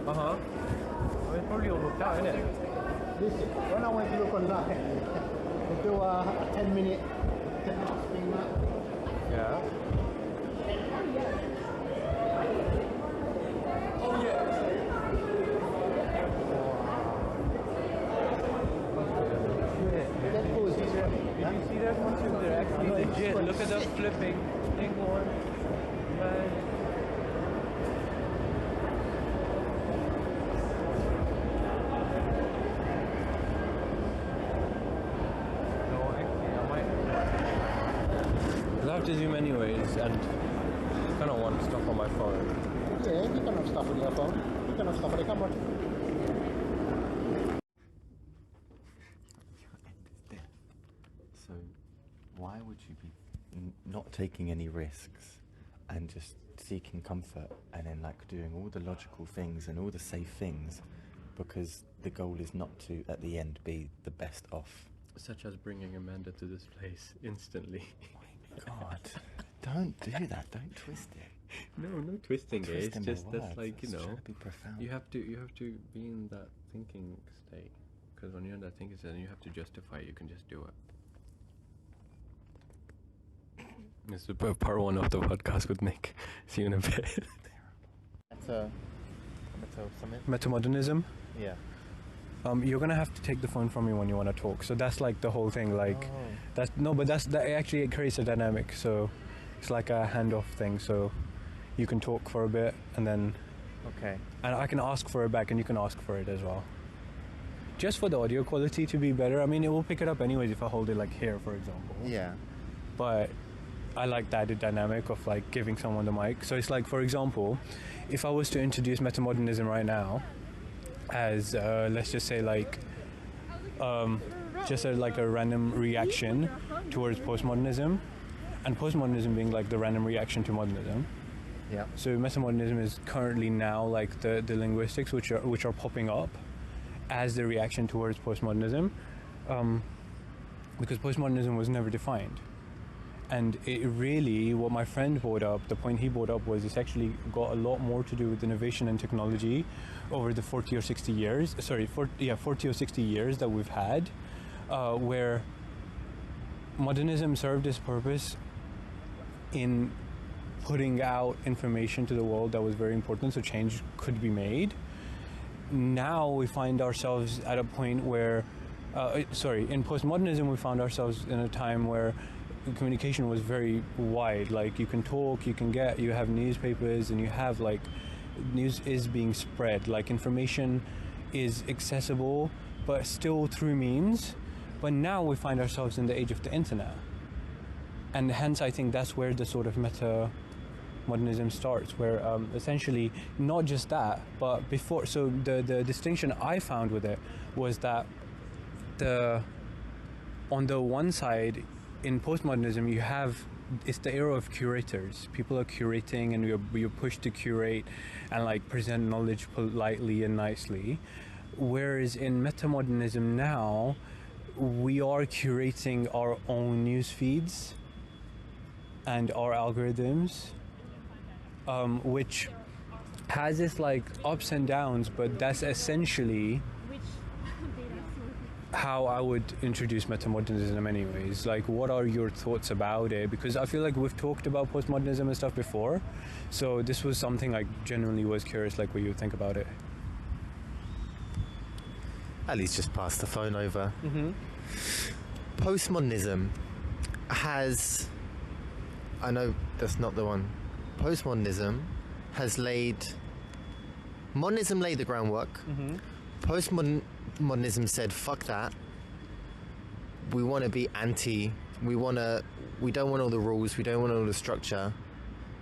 Oh, it's probably all booked out, isn't it? When I went to look online, they do a 10-minute thing map. Yeah. Oh yeah. That goes this way. Did you see that one? They're actually legit. Look at the flipping thing on. Man. I have to zoom anyways, and I kind of want stuff on my phone. Yeah, you can have stuff on your phone. You can have stuff on the camera. So, why would you be not taking any risks and just seeking comfort and then like doing all the logical things and all the safe things because the goal is not to, at the end, be the best off? Such as bringing Amanda to this place instantly. Oh my God. Don't do that. Don't twist it. No twisting it. It's just that's like, you know, to be profound. you have to be in that thinking state. Because when you're in that thinking state, you have to justify it. You can just do it. This is part one of the podcast with Nick. See you in a bit. Meta-Modernism. Yeah. You're gonna have to take the phone from me when you want to talk. So that's like the whole thing. Like, that actually creates a dynamic. So it's like a handoff thing. So you can talk for a bit, and then and I can ask for it back, and you can ask for it as well. Just for the audio quality to be better. I mean, it will pick it up anyways if I hold it like here, for example. Yeah. But I like the added dynamic of like giving someone the mic. So it's like, for example, if I was to introduce Meta-Modernism right now, as let's just say like just like a random reaction towards postmodernism, and postmodernism being like the random reaction to modernism. Yeah. So Meta-Modernism is currently now like the linguistics which are popping up as the reaction towards postmodernism, because postmodernism was never defined. And it really, what my friend brought up, the point he brought up was it's actually got a lot more to do with innovation and technology over the 40 or 60 years that we've had, where modernism served its purpose in putting out information to the world that was very important, so change could be made. Now we find ourselves at a point where, in postmodernism we found ourselves in a time where communication was very wide. Like, you can talk, you have newspapers, and you have like news is being spread, like information is accessible but still through memes. But now we find ourselves in the age of the internet, and hence I think that's where the sort of meta-modernism starts, where essentially not just that, but before. So the distinction I found with it was that on the one side, in postmodernism, it's the era of curators. People are curating, and you're pushed to curate and like present knowledge politely and nicely. Whereas in metamodernism now, we are curating our own news feeds and our algorithms, which has its like ups and downs, but that's essentially how I would introduce metamodernism anyways. Like, what are your thoughts about it? Because I feel like we've talked about postmodernism and stuff before, so this was something I genuinely was curious, like, what you think about it. Ali's just passed the phone over. Postmodernism has, I know that's not the one. Postmodernism has modernism laid the groundwork. Postmodernism said, fuck that. We want to be we don't want all the rules, we don't want all the structure.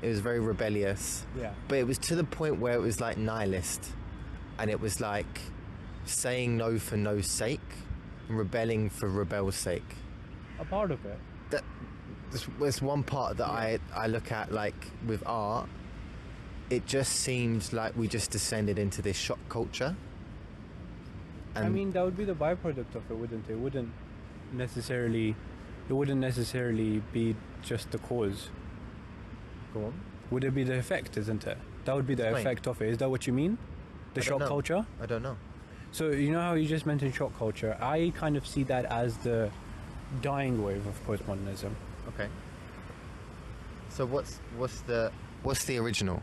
It was very rebellious. Yeah. But it was to the point where it was like nihilist. And it was like saying no for no's sake and rebelling for rebel's sake. A part of it. There's one part that I look at, like with art. It just seemed like we just descended into this shock culture. And I mean, that would be the byproduct of it, wouldn't it? It wouldn't necessarily be just the cause. Go on. Would it be the effect, isn't it? That would be the effect of it. Is that what you mean? The I don't shock know. culture? I don't know. So you know how you just mentioned shock culture? I kind of see that as the dying wave of postmodernism. Okay. So what's the original?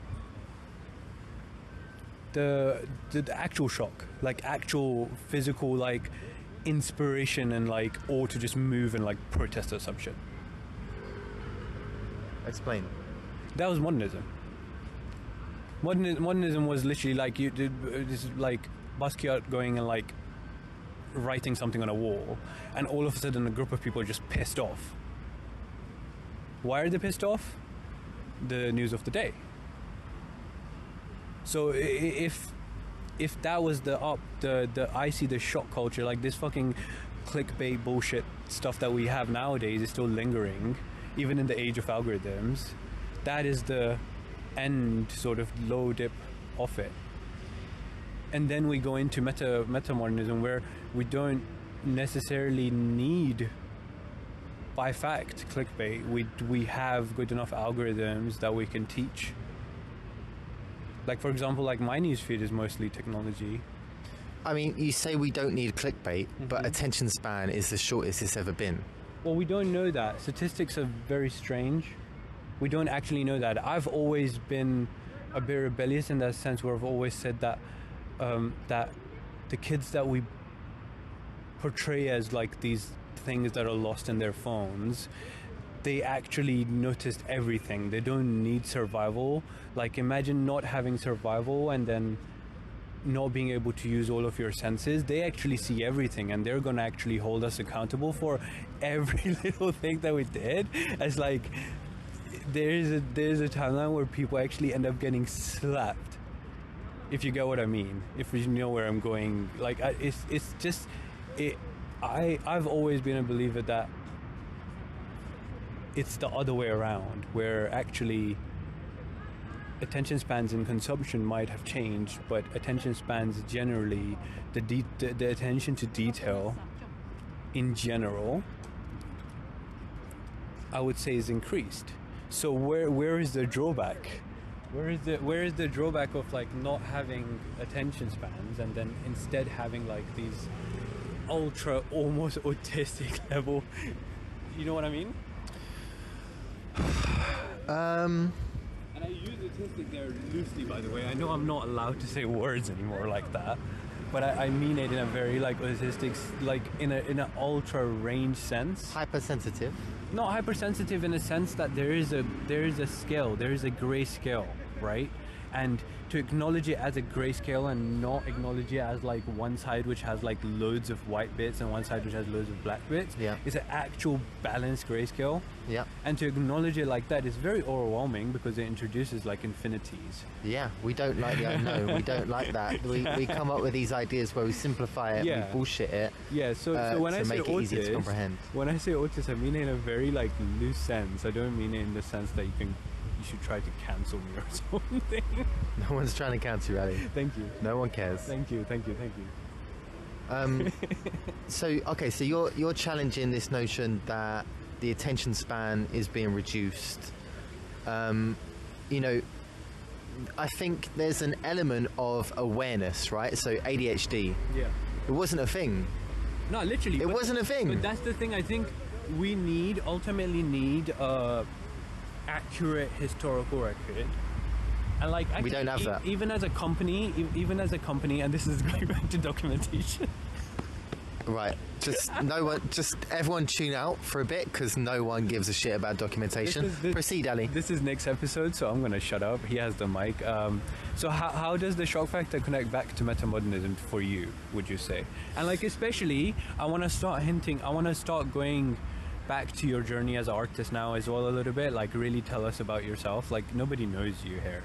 The actual shock, like actual physical, like inspiration and like or to just move and like protest or some shit. Explain. That was modernism. Modernism was literally like this is like Basquiat going and like writing something on a wall, and all of a sudden a group of people are just pissed off. Why are they pissed off? The news of the day. So if that was the I see the shock culture, like this fucking clickbait bullshit stuff that we have nowadays is still lingering, even in the age of algorithms. That is the end sort of low dip of it. And then we go into meta-modernism, where we don't necessarily need, by fact, clickbait. We have good enough algorithms that we can teach. Like, for example, like my newsfeed is mostly technology. I mean, you say we don't need clickbait, but attention span is the shortest it's ever been. Well, we don't know that. Statistics are very strange. We don't actually know that. I've always been a bit rebellious in that sense, where I've always said that that the kids that we portray as like these things that are lost in their phones, they actually noticed everything. They don't need survival. Like, imagine not having survival and then not being able to use all of your senses. They actually see everything, and they're gonna actually hold us accountable for every little thing that we did. As like, there's a timeline where people actually end up getting slapped, if you get what I mean, if you know where I'm going. Like, I've always been a believer that it's the other way around, where actually attention spans and consumption might have changed, but attention spans generally, the attention to detail in general, I would say, is increased. So where is the drawback? Where is the drawback of like not having attention spans and then instead having like these ultra, almost autistic level? You know what I mean? And I use autistic there loosely, by the way. I know I'm not allowed to say words anymore like that, but I mean it in a very like autistic, like in an ultra range sense. Hypersensitive. Not hypersensitive in a sense that there is a scale, there is a gray scale, right? And to acknowledge it as a gray scale and not acknowledge it as like one side which has like loads of white bits and one side which has loads of black bits, is an actual balanced gray scale. Yeah. And to acknowledge it like that is very overwhelming, because it introduces like infinities. Yeah, we don't like the unknown. We don't like that. We come up with these ideas where we simplify it, we bullshit it. Yeah, so when I say make it easier to autist, comprehend. when I say autist, I mean it in a very like loose sense. I don't mean it in the sense that you should try to cancel me or something. No one's trying to cancel you, Ali. Thank you. No one cares. Thank you. So you're challenging this notion that the attention span is being reduced. You know, I think there's an element of awareness, right? So ADHD. Yeah. It wasn't a thing. No, literally. It wasn't a thing. But that's the thing. I think we ultimately need accurate historical record. And like, we don't have that. Even as a company, and this is going back to documentation. Right. Just everyone tune out for a bit, because no one gives a shit about documentation. Proceed, Ali. This is Nick's episode, so I'm going to shut up. He has the mic. So how does the shock factor connect back to metamodernism for you, would you say? And like, especially, I want to start going back to your journey as an artist now as well a little bit. Like, really tell us about yourself. Like, nobody knows you here.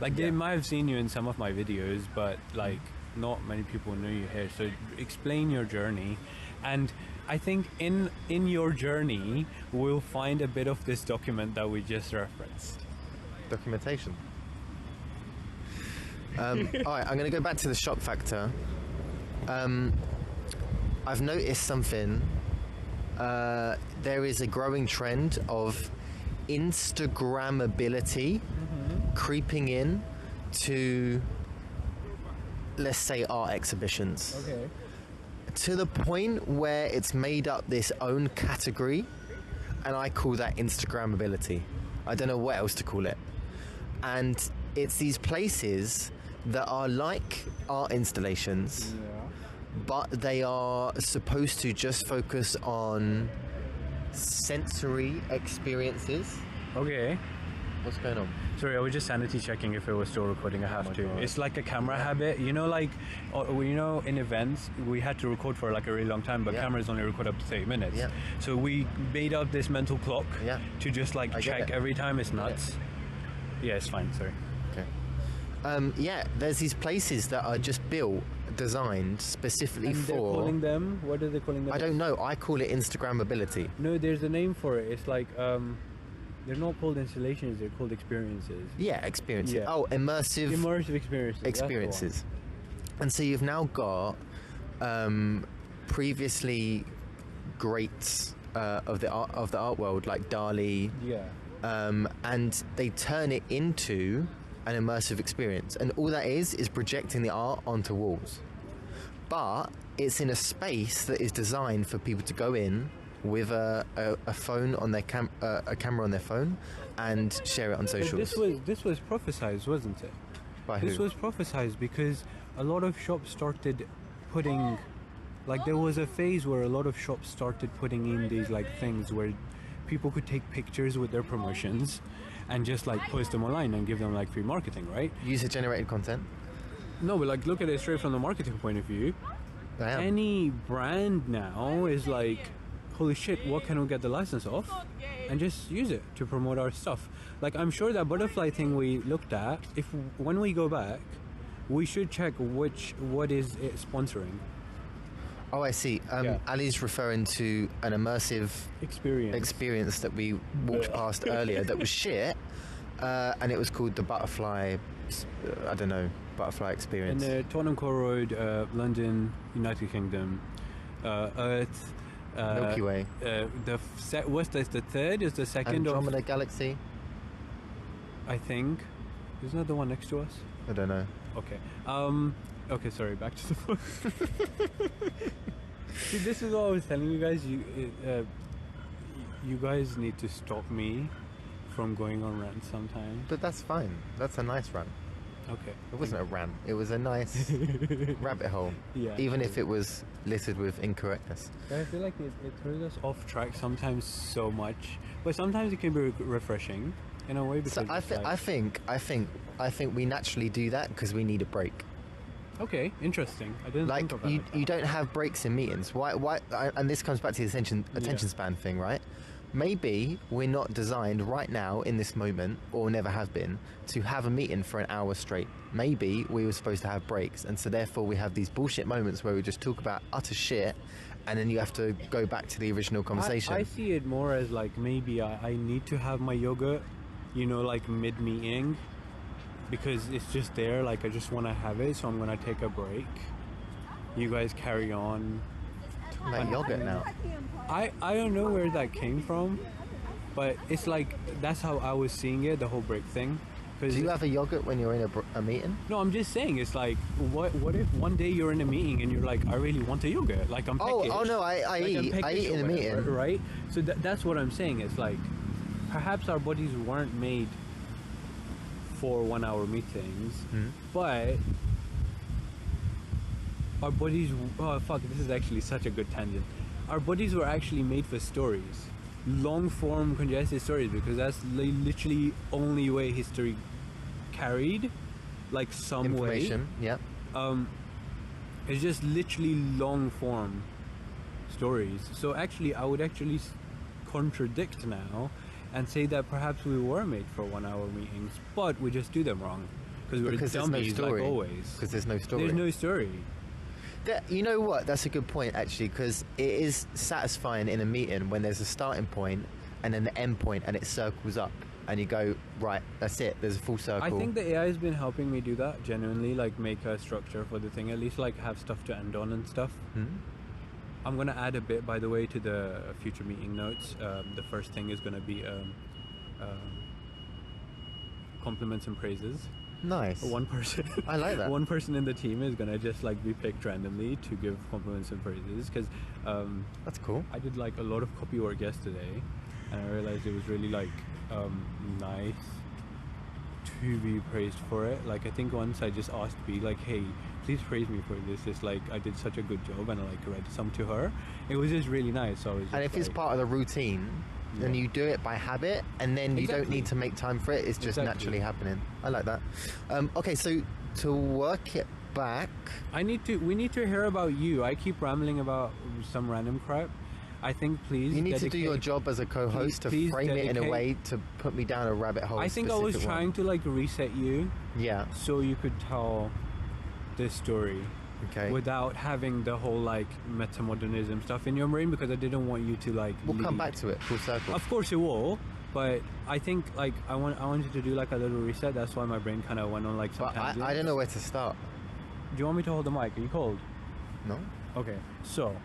Like, they might have seen you in some of my videos, but like, not many people know you here. So explain your journey, and I think in your journey we'll find a bit of this document that we just referenced. Documentation. All right, I'm going to go back to the shock factor. I've noticed something. There is a growing trend of Instagrammability creeping in to let's say, art exhibitions. Okay. To the point where it's made up this own category, and I call that Instagrammability. I don't know what else to call it. And it's these places that are like art installations, but they are supposed to just focus on sensory experiences. Okay. What's going on? Sorry, I was just sanity checking if it was still recording. I have my to. God. It's like a camera habit. You know, like, in events, we had to record for like a really long time, but Yeah. cameras only record up to 30 minutes. Yeah. So we made up this mental clock Yeah. to just like I get check it. every time. It's nuts. Yeah, it's fine. Sorry. Okay. There's these places that are just built, designed specifically And they're for... calling them, what are they calling them? I don't know. I call it Instagrammability. No, there's a name for it. It's like, they're not called installations, they're called experiences. Yeah, experiences. Yeah. Oh, immersive Immersive experiences. that's the one. experiences. And so you've now got previously greats of the art world, like Dali, Yeah. and they turn it into an immersive experience, and all that is projecting the art onto walls. But it's in a space that is designed for people to go in with a phone on their a camera on their phone and share it on But socials. this was prophesized, wasn't it? By This who? was prophesized because a lot of shops started putting, like, there was a phase where a lot of shops started putting in these like things where people could take pictures with their promotions and just like post them online and give them like free marketing, right? User-generated content. No, but like look at it straight from the marketing point of view. I am. Any brand now is like, holy shit, what can we get the license of? And just use it to promote our stuff. Like, I'm sure that butterfly thing we looked at, when we go back, we should check what is it sponsoring. Oh, I see. Yeah. Ali's referring to an immersive experience that we walked past earlier that was shit, and it was called the Butterfly, Butterfly In Experience. Tottenham Court Road, London, United Kingdom, Earth, Milky Way. What's this? The third is the second Andromeda Galaxy? I think. Isn't that the one next to us? I don't know. Okay. Okay, sorry, back to the book. See, this is what I was telling you guys. You guys need to stop me from going on rants sometimes. But that's fine. That's a nice rant. Okay. It wasn't a rant. It was a nice rabbit hole. Yeah. Even if it was littered with incorrectness. I feel like it throws us off track sometimes so much, but sometimes it can be refreshing in a way because So I think we naturally do that because we need a break. Okay, interesting. I didn't Like think about it. you don't have breaks in meetings. Why? And this comes back to the attention Yeah. span thing, right? Maybe we're not designed right now in this moment, or never have been, to have a meeting for an hour straight. Maybe we were supposed to have breaks, and so therefore we have these bullshit moments where we just talk about utter shit, and then you have to go back to the original conversation. I see it more as like maybe I need to have my yogurt, like mid-meeting, because it's just there, like I just want to have it, so I'm going to take a break. You guys carry on. Talking about yogurt now. I don't know where that came from, but it's like that's how I was seeing it, the whole break thing. Do you have a yogurt when you're in a meeting? No, I'm just saying, it's like, what if one day you're in a meeting and you're like, I really want a yogurt, like I'm peckish. Oh no, I Like, I'm eat peckish in or a whatever, meeting. right? So that's what I'm saying. It's like, perhaps our bodies weren't made for 1 hour meetings, but our bodies, this is actually such a good tangent. Our bodies were actually made for stories, long form congested stories, because that's literally only way history carried, like some Information. Yeah. way. It's just literally long form stories. So actually, I would actually contradict now and say that perhaps we were made for 1 hour meetings, but we just do them wrong because we're Because there's no dummies, story. like always. Because there's no story. There's no story. You know what? That's a good point, actually, because it is satisfying in a meeting when there's a starting point and an end point, and it circles up, and you go, right, that's it. There's a full circle. I think the AI has been helping me do that genuinely, like make a structure for the thing, at least like have stuff to end on and stuff. I'm gonna add a bit, by the way, to the future meeting notes. The first thing is gonna be compliments and praises. Nice. One person. I like that. One person in the team is gonna just like be picked randomly to give compliments and praises because That's cool. I did like a lot of copy work yesterday, and I realized it was really like nice to be praised for it. Like I think once I just asked B like, hey, please praise me for this. It's like I did such a good job, and I like read some to her. It was just really nice. So I was just And if it's like, part of the routine, then Yeah. you do it by habit, and then you don't Exactly. need to make time for it. It's just Exactly. naturally happening. I like that. Okay, so to work it back, we need to hear about you. I keep rambling about some random crap. I think please you need to do your dedicate- job as a co-host to please frame it in a dedicate- way to put me down a rabbit hole. I think I was specific one. trying to like reset you Yeah. so you could tell this story Okay. without having the whole like meta-modernism stuff in your brain, because I didn't want you to like We'll come leave. back to it. Full circle. Of course it will, but I think like I wanted to do like a little reset. That's why my brain kind of went on like some But tangents. I don't know where to start. Do you want me to hold the mic? Are you cold? No. Okay, so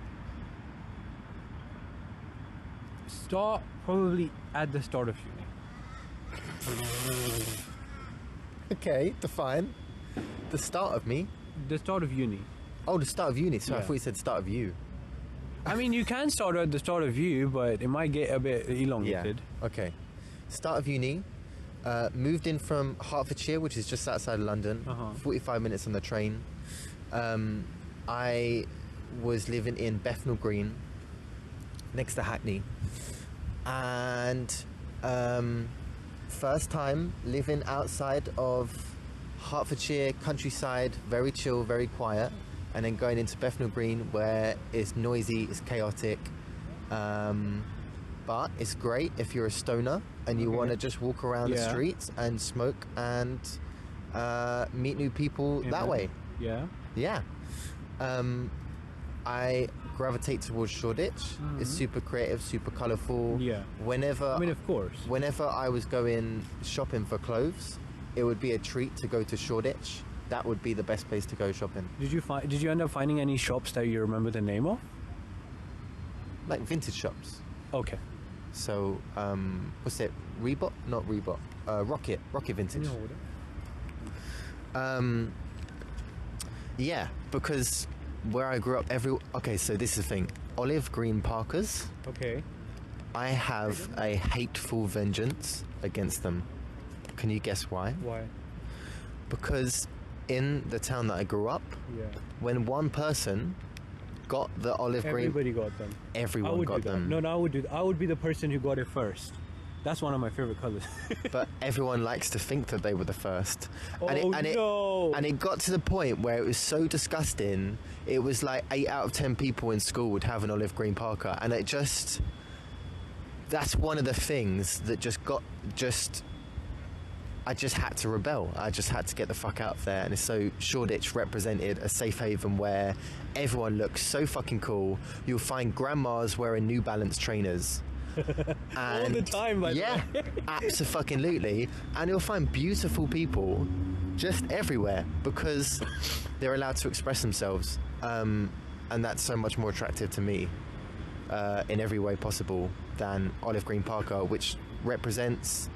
start probably at the start of uni. Okay. Define the start of me. The start of uni. Oh, the start of uni. So I Yeah. thought you said start of you. I mean, you can start at the start of you, but it might get a bit elongated. Okay. Start of uni. Moved in from Hertfordshire, which is just outside of London. Uh-huh. 45 minutes on the train. I was living in Bethnal Green, next to Hackney. And first time living outside of Hertfordshire countryside, very chill, very quiet. And then going into Bethnal Green, where it's noisy, it's chaotic. But it's great if you're a stoner and you Okay. want to just walk around the Yeah. streets and smoke and meet new people Yeah. that way. Yeah. Yeah. I gravitate towards Shoreditch. It's super creative, super colourful. Yeah. Whenever I mean, of course. whenever I was going shopping for clothes, it would be a treat to go to Shoreditch. That would be the best place to go shopping. Did you end up finding any shops that you remember the name of? Like vintage shops. Okay. So, what's it? Reebok? Not Reebok. Rocket Vintage. Yeah, because where I grew up, okay, so this is the thing. Olive green Parkers, Okay. I have a hateful vengeance against them. Can you guess why? Why? Because in the town that I grew up, Yeah. when one person got the olive green, Everybody got them. I everyone would got do that. them. No, I would do. I would be the person who got it first. That's one of my favorite colors. But everyone likes to think that they were the first. Oh, no. And it got to the point where it was so disgusting. It was like 8 out of 10 people in school would have an olive green Parker, and it just, that's one of the things that I just had to rebel. I just had to get the fuck out of there. And so Shoreditch represented a safe haven where everyone looks so fucking cool. You'll find grandmas wearing New Balance trainers. All the time, by the yeah, way. absolutely. And you'll find beautiful people just everywhere because they're allowed to express themselves. And that's so much more attractive to me in every way possible than olive green Parker, which represents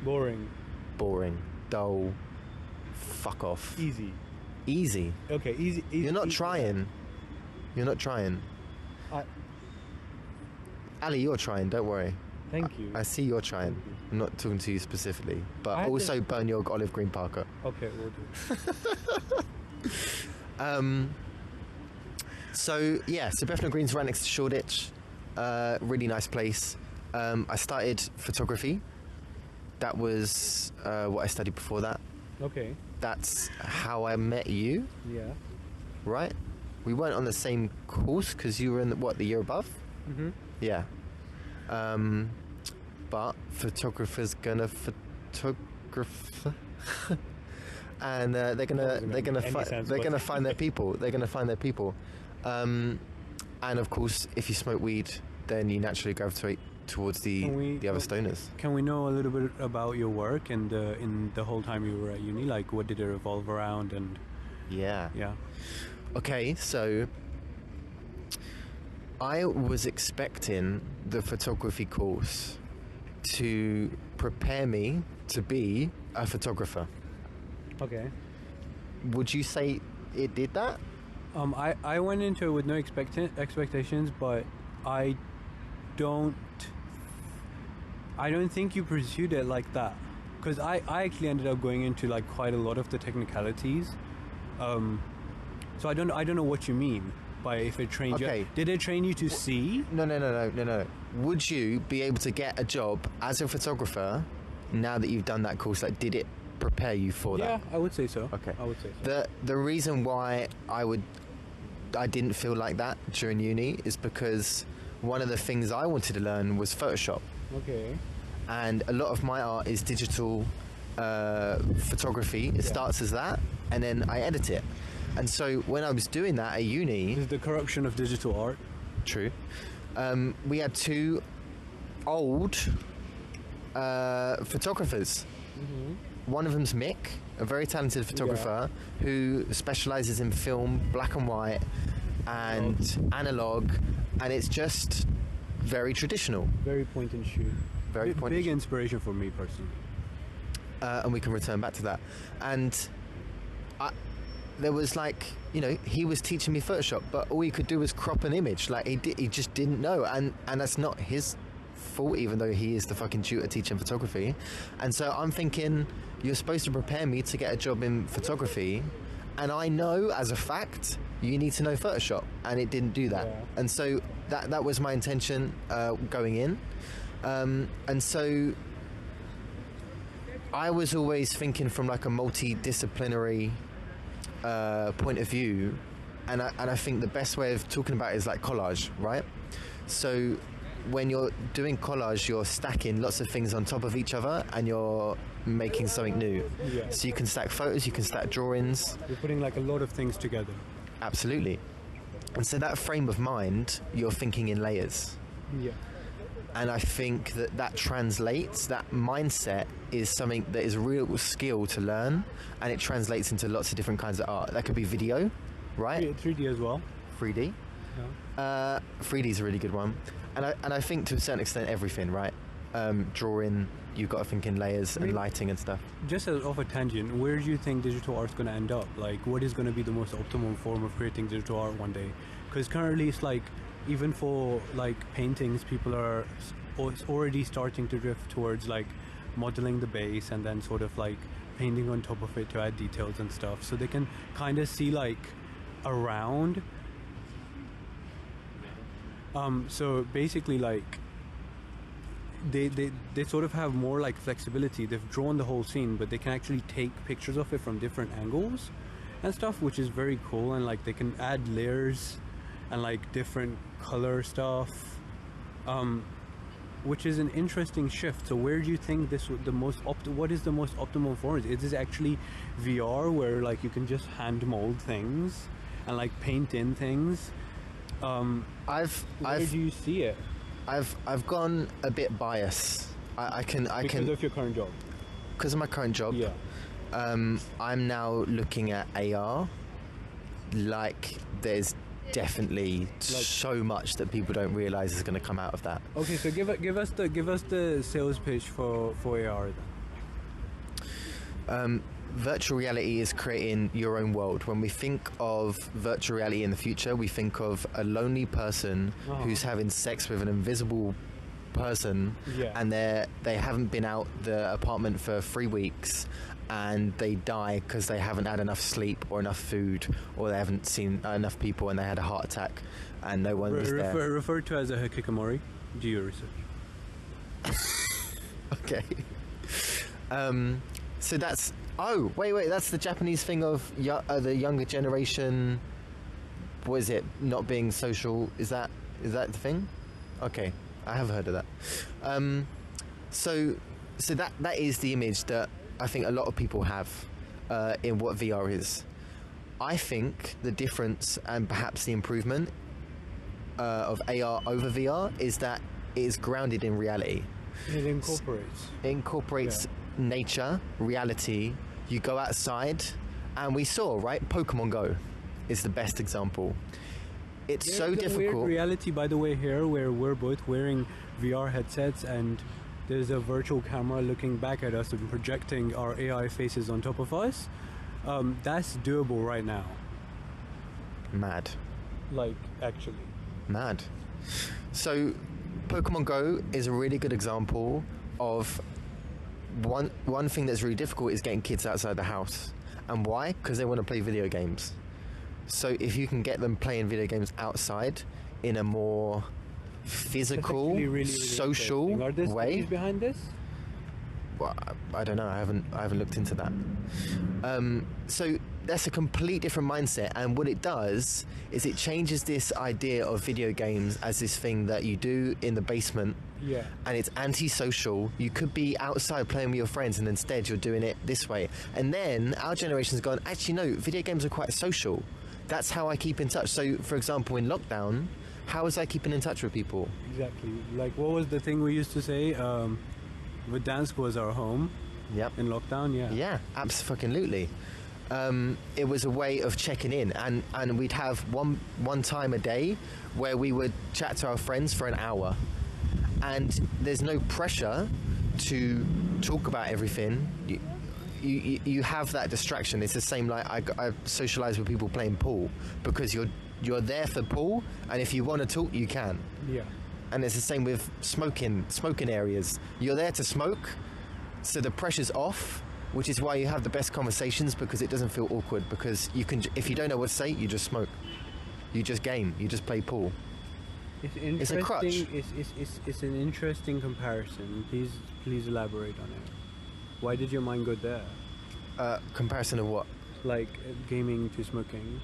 Boring. boring, dull, fuck off. Easy. Easy. Okay. Easy. You're not trying. You're not trying. Ali, you're trying, don't worry. Thank you. I see you're trying. Thank you. I'm not talking to you specifically. I But had to- also burn your olive green Parker. Okay, we'll do. So Bethnal Green's right next to Shoreditch. Really nice place. I started photography. That was what I studied before that. Okay. That's how I met you, Yeah. right? We weren't on the same course because you were in the year above? Mm-hmm. Yeah. But photographers gonna photograph, and they're gonna make any sense, they're but- gonna find their people. They're gonna find their people. And of course, if you smoke weed, then you naturally gravitate towards the other stoners. Can we know a little bit about your work and in the whole time you were at uni? Like, what did it revolve around? And Yeah. yeah. Okay, so I was expecting the photography course to prepare me to be a photographer. Okay. Would you say it did that? I went into it with no expectations, but I don't think you pursued it like that, because I actually ended up going into like quite a lot of the technicalities. So I don't know what you mean by if it trained Okay. you. Did it train you to see? No. Would you be able to get a job as a photographer now that you've done that course? Like, did it prepare you for Yeah, that? I would say so. Okay. I would say so. The reason why I didn't feel like that during uni is because one of the things I wanted to learn was Photoshop, Okay. and a lot of my art is digital photography. It starts as that, and then I edit it. And so when I was doing that at uni, This is the corruption of digital art. true, we had two old photographers. One of them's Mick, a very talented photographer who specializes in film, black and white, and analog, and it's just very traditional. Very point and shoot. Very point and big shoot. inspiration for me personally. And we can return back to that. And there was like, he was teaching me Photoshop, but all he could do was crop an image. Like he just didn't know, and that's not his fault, even though he is the fucking tutor teaching photography. And so I'm thinking, you're supposed to prepare me to get a job in photography, and I know as a fact you need to know Photoshop, and it didn't do that. Yeah. And so that was my intention going in, and so I was always thinking from like a multidisciplinary point of view, and I think the best way of talking about it is like collage, right? So when you're doing collage, you're stacking lots of things on top of each other, and you're making something new. Yeah. So you can stack photos, you can stack drawings. You're putting like a lot of things together. Absolutely. And so that frame of mind, you're thinking in layers. Yeah. And I think that translates, that mindset is something that is a real skill to learn, and it translates into lots of different kinds of art. That could be video, right? 3D as well. 3D. Yeah. 3D is a really good one. And I think to a certain extent everything, right? Drawing, you've got to think in layers and lighting and stuff. Just as off a tangent, where do you think digital art's going to end up? Like, what is going to be the most optimal form of creating digital art one day? Because currently it's like, even for like paintings, people are already starting to drift towards like modeling the base and then sort of like painting on top of it to add details and stuff, so they can kind of see like around. So basically, like they sort of have more like flexibility. They've drawn the whole scene, but they can actually take pictures of it from different angles and stuff, which is very cool. And like they can add layers and like different color stuff, which is an interesting shift. So where do you think this would what is the most optimal form? Is this actually VR, where like you can just hand mold things and like paint in things? Where do you see it? I've gone a bit biased. I can Because of your current job. Because of my current job. Yeah. I'm now looking at AR. Like there's definitly so much that people don't realize is going to come out of that. Okay, so give us the sales pitch for AR then. Virtual reality is creating your own world. When we think of virtual reality in the future, we think of a lonely person who's having sex with an invisible person, and they haven't been out the apartment for 3 weeks, and they die because they haven't had enough sleep or enough food, or they haven't seen enough people, and they had a heart attack and no one was there. Referred to as a hikikomori. Do your research. Okay. So that's... Oh, wait, that's the Japanese thing of the younger generation. What is it? Not being social. Is that the thing? Okay, I have heard of that. So that is the image that I think a lot of people have in what VR is. I think the difference and perhaps the improvement of AR over VR is that it is grounded in reality. It incorporates. It incorporates nature, reality. You go outside, and we saw, right? Pokemon Go is the best example. It's so difficult. Weird reality, by the way, here where we're both wearing VR headsets and there's a virtual camera looking back at us and projecting our AI faces on top of us. That's doable right now. Mad. Like, actually. Mad. So, Pokemon Go is a really good example of one thing that's really difficult is getting kids outside the house. And why? Because they want to play video games. So if you can get them playing video games outside in a more physical, really social interesting. Are there way. studies behind this? Well, I don't know. I haven't looked into that. So that's a complete different mindset, and what it does is it changes this idea of video games as this thing that you do in the basement. Yeah. And it's antisocial. You could be outside playing with your friends, and instead you're doing it this way. And then our generation's gone, actually no, video games are quite social. That's how I keep in touch. So, for example, in lockdown, how was I keeping in touch with people? Exactly. Like, what was the thing we used to say? Verdansk was our home. Yep. In lockdown, yeah. Yeah, absolutely. It was a way of checking in, and we'd have one time a day where we would chat to our friends for an hour, and there's no pressure to talk about everything. You have that distraction. It's the same like I socialize with people playing pool because you're there for pool, and if you want to talk, you can. Yeah. And it's the same with smoking areas. You're there to smoke, so the pressure's off, which is why you have the best conversations, because it doesn't feel awkward, because you can, if you don't know what to say, you just smoke. You just game. You just play pool. It's interesting. It's a crutch. It's an interesting comparison. Please elaborate on it. Why did your mind go there? Comparison of what? Like gaming to smoking.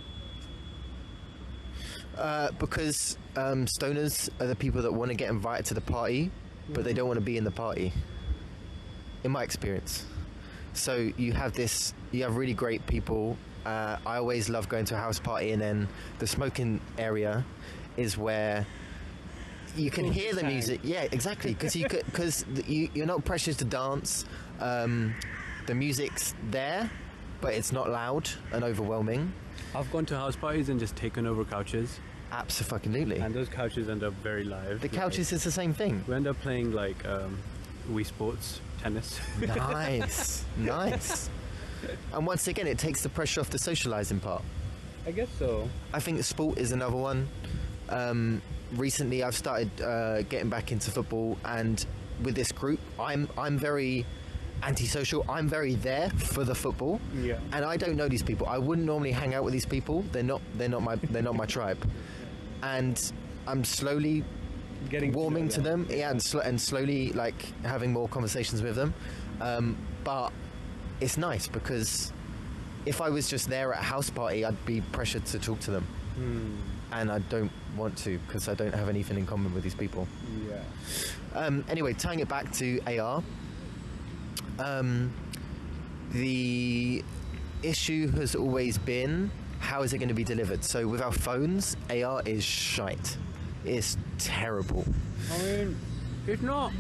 Because stoners are the people that want to get invited to the party, but they don't want to be in the party. In my experience. So you have really great people. I always love going to a house party, and then the smoking area is where you can hear the music. Yeah, exactly. Because you're not pressured to dance. The music's there, but it's not loud and overwhelming. I've gone to house parties and just taken over couches. Absolutely. And those couches end up very live. The couches is the same thing. We end up playing like Wii Sports, tennis. Nice. And once again, it takes the pressure off the socializing part. I guess so. I think sport is another one. Recently, I've started getting back into football, and with this group, I'm very antisocial. I'm very there for the football. Yeah. And I don't know these people. I wouldn't normally hang out with these people. They're not my tribe. And I'm slowly warming to them. Yeah, and slowly like having more conversations with them. But it's nice because if I was just there at a house party, I'd be pressured to talk to them. And I don't want to, because I don't have anything in common with these people. Yeah. Anyway, tying it back to AR, the issue has always been, how is it going to be delivered? So with our phones, AR is shite. It's terrible. I mean, it's not.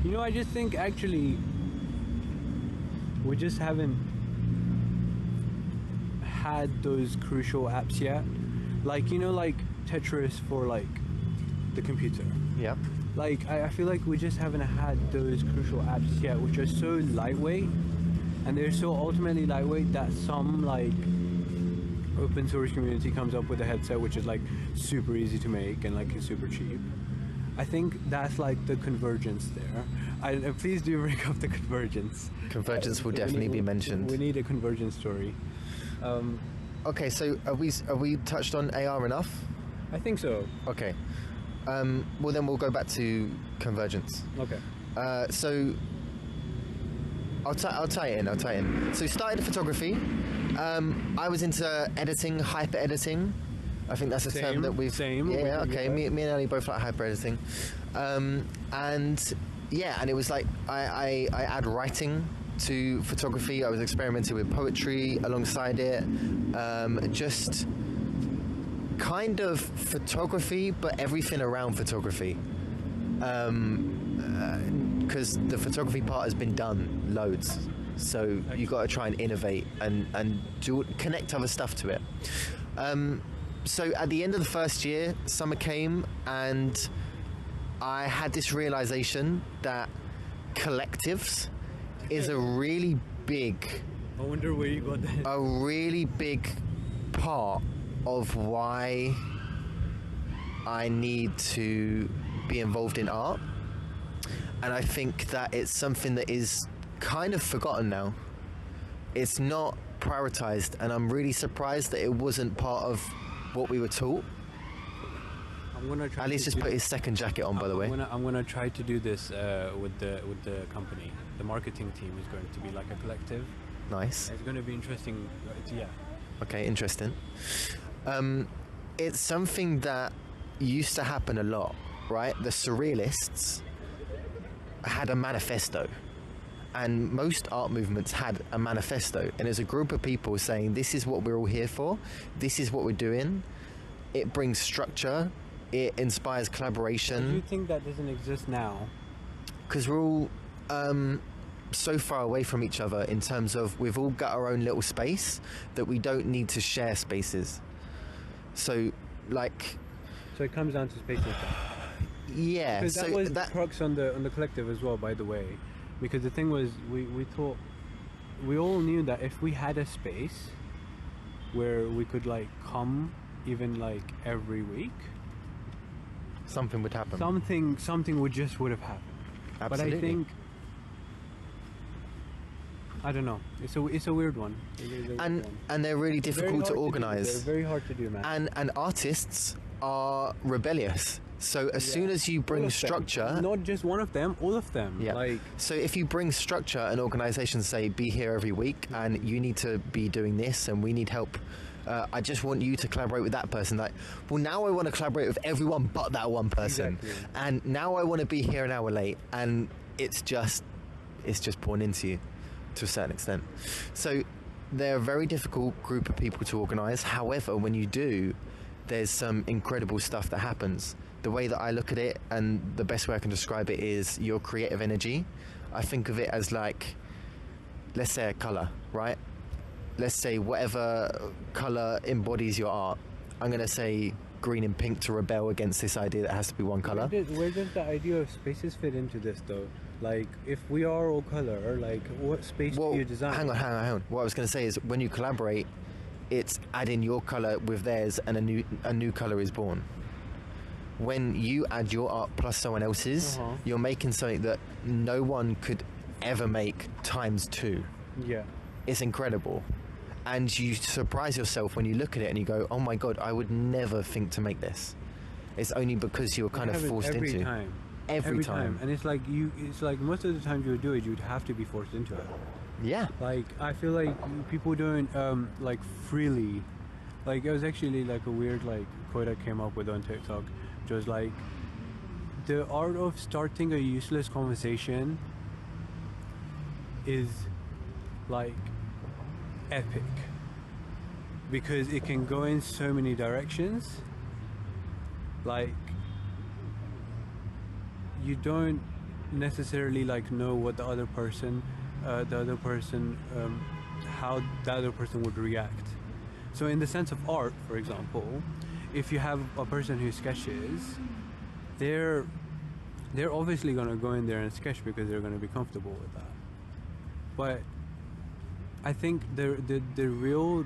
You know, I just think actually we just haven't had those crucial apps yet. Like, you know, like Tetris for like the computer. Yeah. Like, I feel like we just haven't had those crucial apps yet, which are so lightweight, and they're so ultimately lightweight that some like open source community comes up with a headset which is like super easy to make and like is super cheap. I think that's like the convergence there. Please do bring up the convergence. Convergence will definitely be mentioned. We need a convergence story. Okay, so are we touched on AR enough? I think so. Okay. Well, then we'll go back to convergence. Okay. So I'll tie it in. So started photography. I was into editing, hyper editing. I think that's a term that we've... Same. Yeah, okay. Me and Ellie both like hyper editing. And it was like I add writing to photography. I was experimenting with poetry alongside it. Just kind of photography, but everything around photography. Because the photography part has been done loads. So you got to try and innovate and connect other stuff to it. So at the end of the first year, summer came, and I had this realization that collectives is a really big, I wonder where you got that. a really big part of why I need to be involved in art. And I think that it's something that is kind of forgotten now. It's not prioritized, and I'm really surprised that it wasn't part of what we were taught. I'm gonna try. Ali's to just do- put his second jacket on, by the way. I'm gonna try to do this with the company. The marketing team is going to be like a collective. Nice. It's going to be interesting. Yeah. Okay, interesting. It's something that used to happen a lot, right? The surrealists had a manifesto, and most art movements had a manifesto, and it's a group of people saying, this is what we're all here for, this is what we're doing. It brings structure, it inspires Do you collaboration, think that doesn't exist now? because we're all so far away from each other in terms of we've all got our own little space that we don't need to share spaces. So like, So it comes down to space and stuff. yeah, Because that so was the crux on the collective as well, by the way. Because the thing was, we thought, we all knew that if we had a space where we could like come even like every week, something would happen. something would have happened. Absolutely. But I think, I don't know. It's a weird one. It is a weird one. And they're really Very difficult to hard do. organize. They're very hard to do, man. And artists are rebellious. So as soon as you All bring of them. structure, Not just one of them, all of them. yeah. Like, So if you bring structure and organizations say, be here every week and you need to be doing this and we need help. I just want you to collaborate with that person. Like, well, now I want to collaborate with everyone but that one person. Exactly. And now I want to be here an hour late. And it's just born into you to a certain extent. So they're a very difficult group of people to organize. However, when you do, there's some incredible stuff that happens. The way that I look at it, and the best way I can describe it, is your creative energy. I think of it as like, let's say a color, right? Let's say whatever color embodies your art. I'm going to say green and pink to rebel against this idea that it has to be one color. Where does the idea of spaces fit into this, though? Like, if we are all color, like, what space Well, do you design? hang on. What I was going to say is, when you collaborate, it's adding your color with theirs, and a new color is born. When you add your art plus someone else's, you're making something that no one could ever make times two. Yeah. It's incredible. And you surprise yourself when you look at it and you go, oh my god, I would never think to make this. It's only because you were kind of forced every into. time. Every time. And it's like most of the time you would do it, you'd have to be forced into it. Yeah. Like, I feel like people doing like freely. Like, it was actually like a weird like quote I came up with on TikTok, which was like, the art of starting a useless conversation is like epic, because it can go in so many directions. Like, you don't necessarily like know what the other person how the other person would react. So in the sense of art, for example, if you have a person who sketches, they're obviously going to go in there and sketch because they're going to be comfortable with that. But I think the real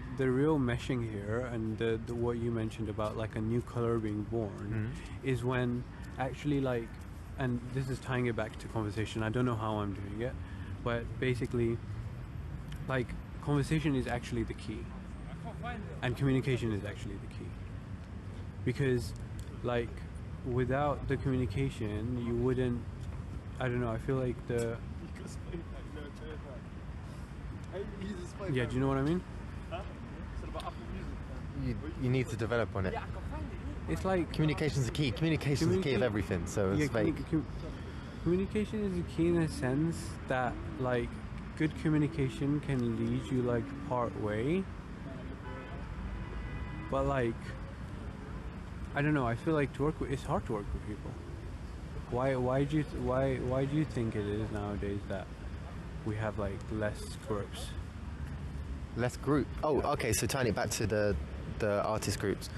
meshing here, and the what you mentioned about like a new color being born, is when actually, like, and this is tying it back to conversation. I don't know how I'm doing it, but basically, like, conversation is actually the key, and communication is actually the key. Because, like, without the communication, you wouldn't. I don't know. I feel like the. Yeah, do you know what I mean? You need to develop on it. It's like Communication's the key. Communication's the key of everything, so it's fake. Communication is the key in a sense that, like, good communication can lead you like part way, but like, I don't know. I feel like it's hard to work with people. Why do you think it is nowadays that we have like less groups? Less group. Oh, okay. So tying it back to the artist groups,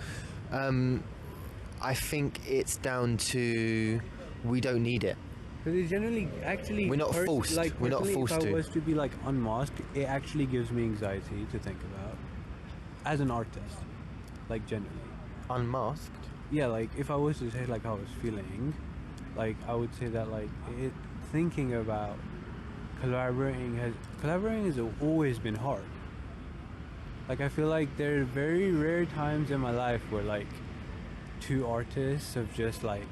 I think it's down to we don't need it. Because it generally, actually, We're not forced. Like, We're not forced if I to. was to be like unmasked, it actually gives me anxiety to think about as an artist, like generally. Unmasked? Yeah, like if I was to say like how I was feeling, like I would say that like thinking about collaborating has always been hard. Like I feel like there are very rare times in my life where like two artists have just like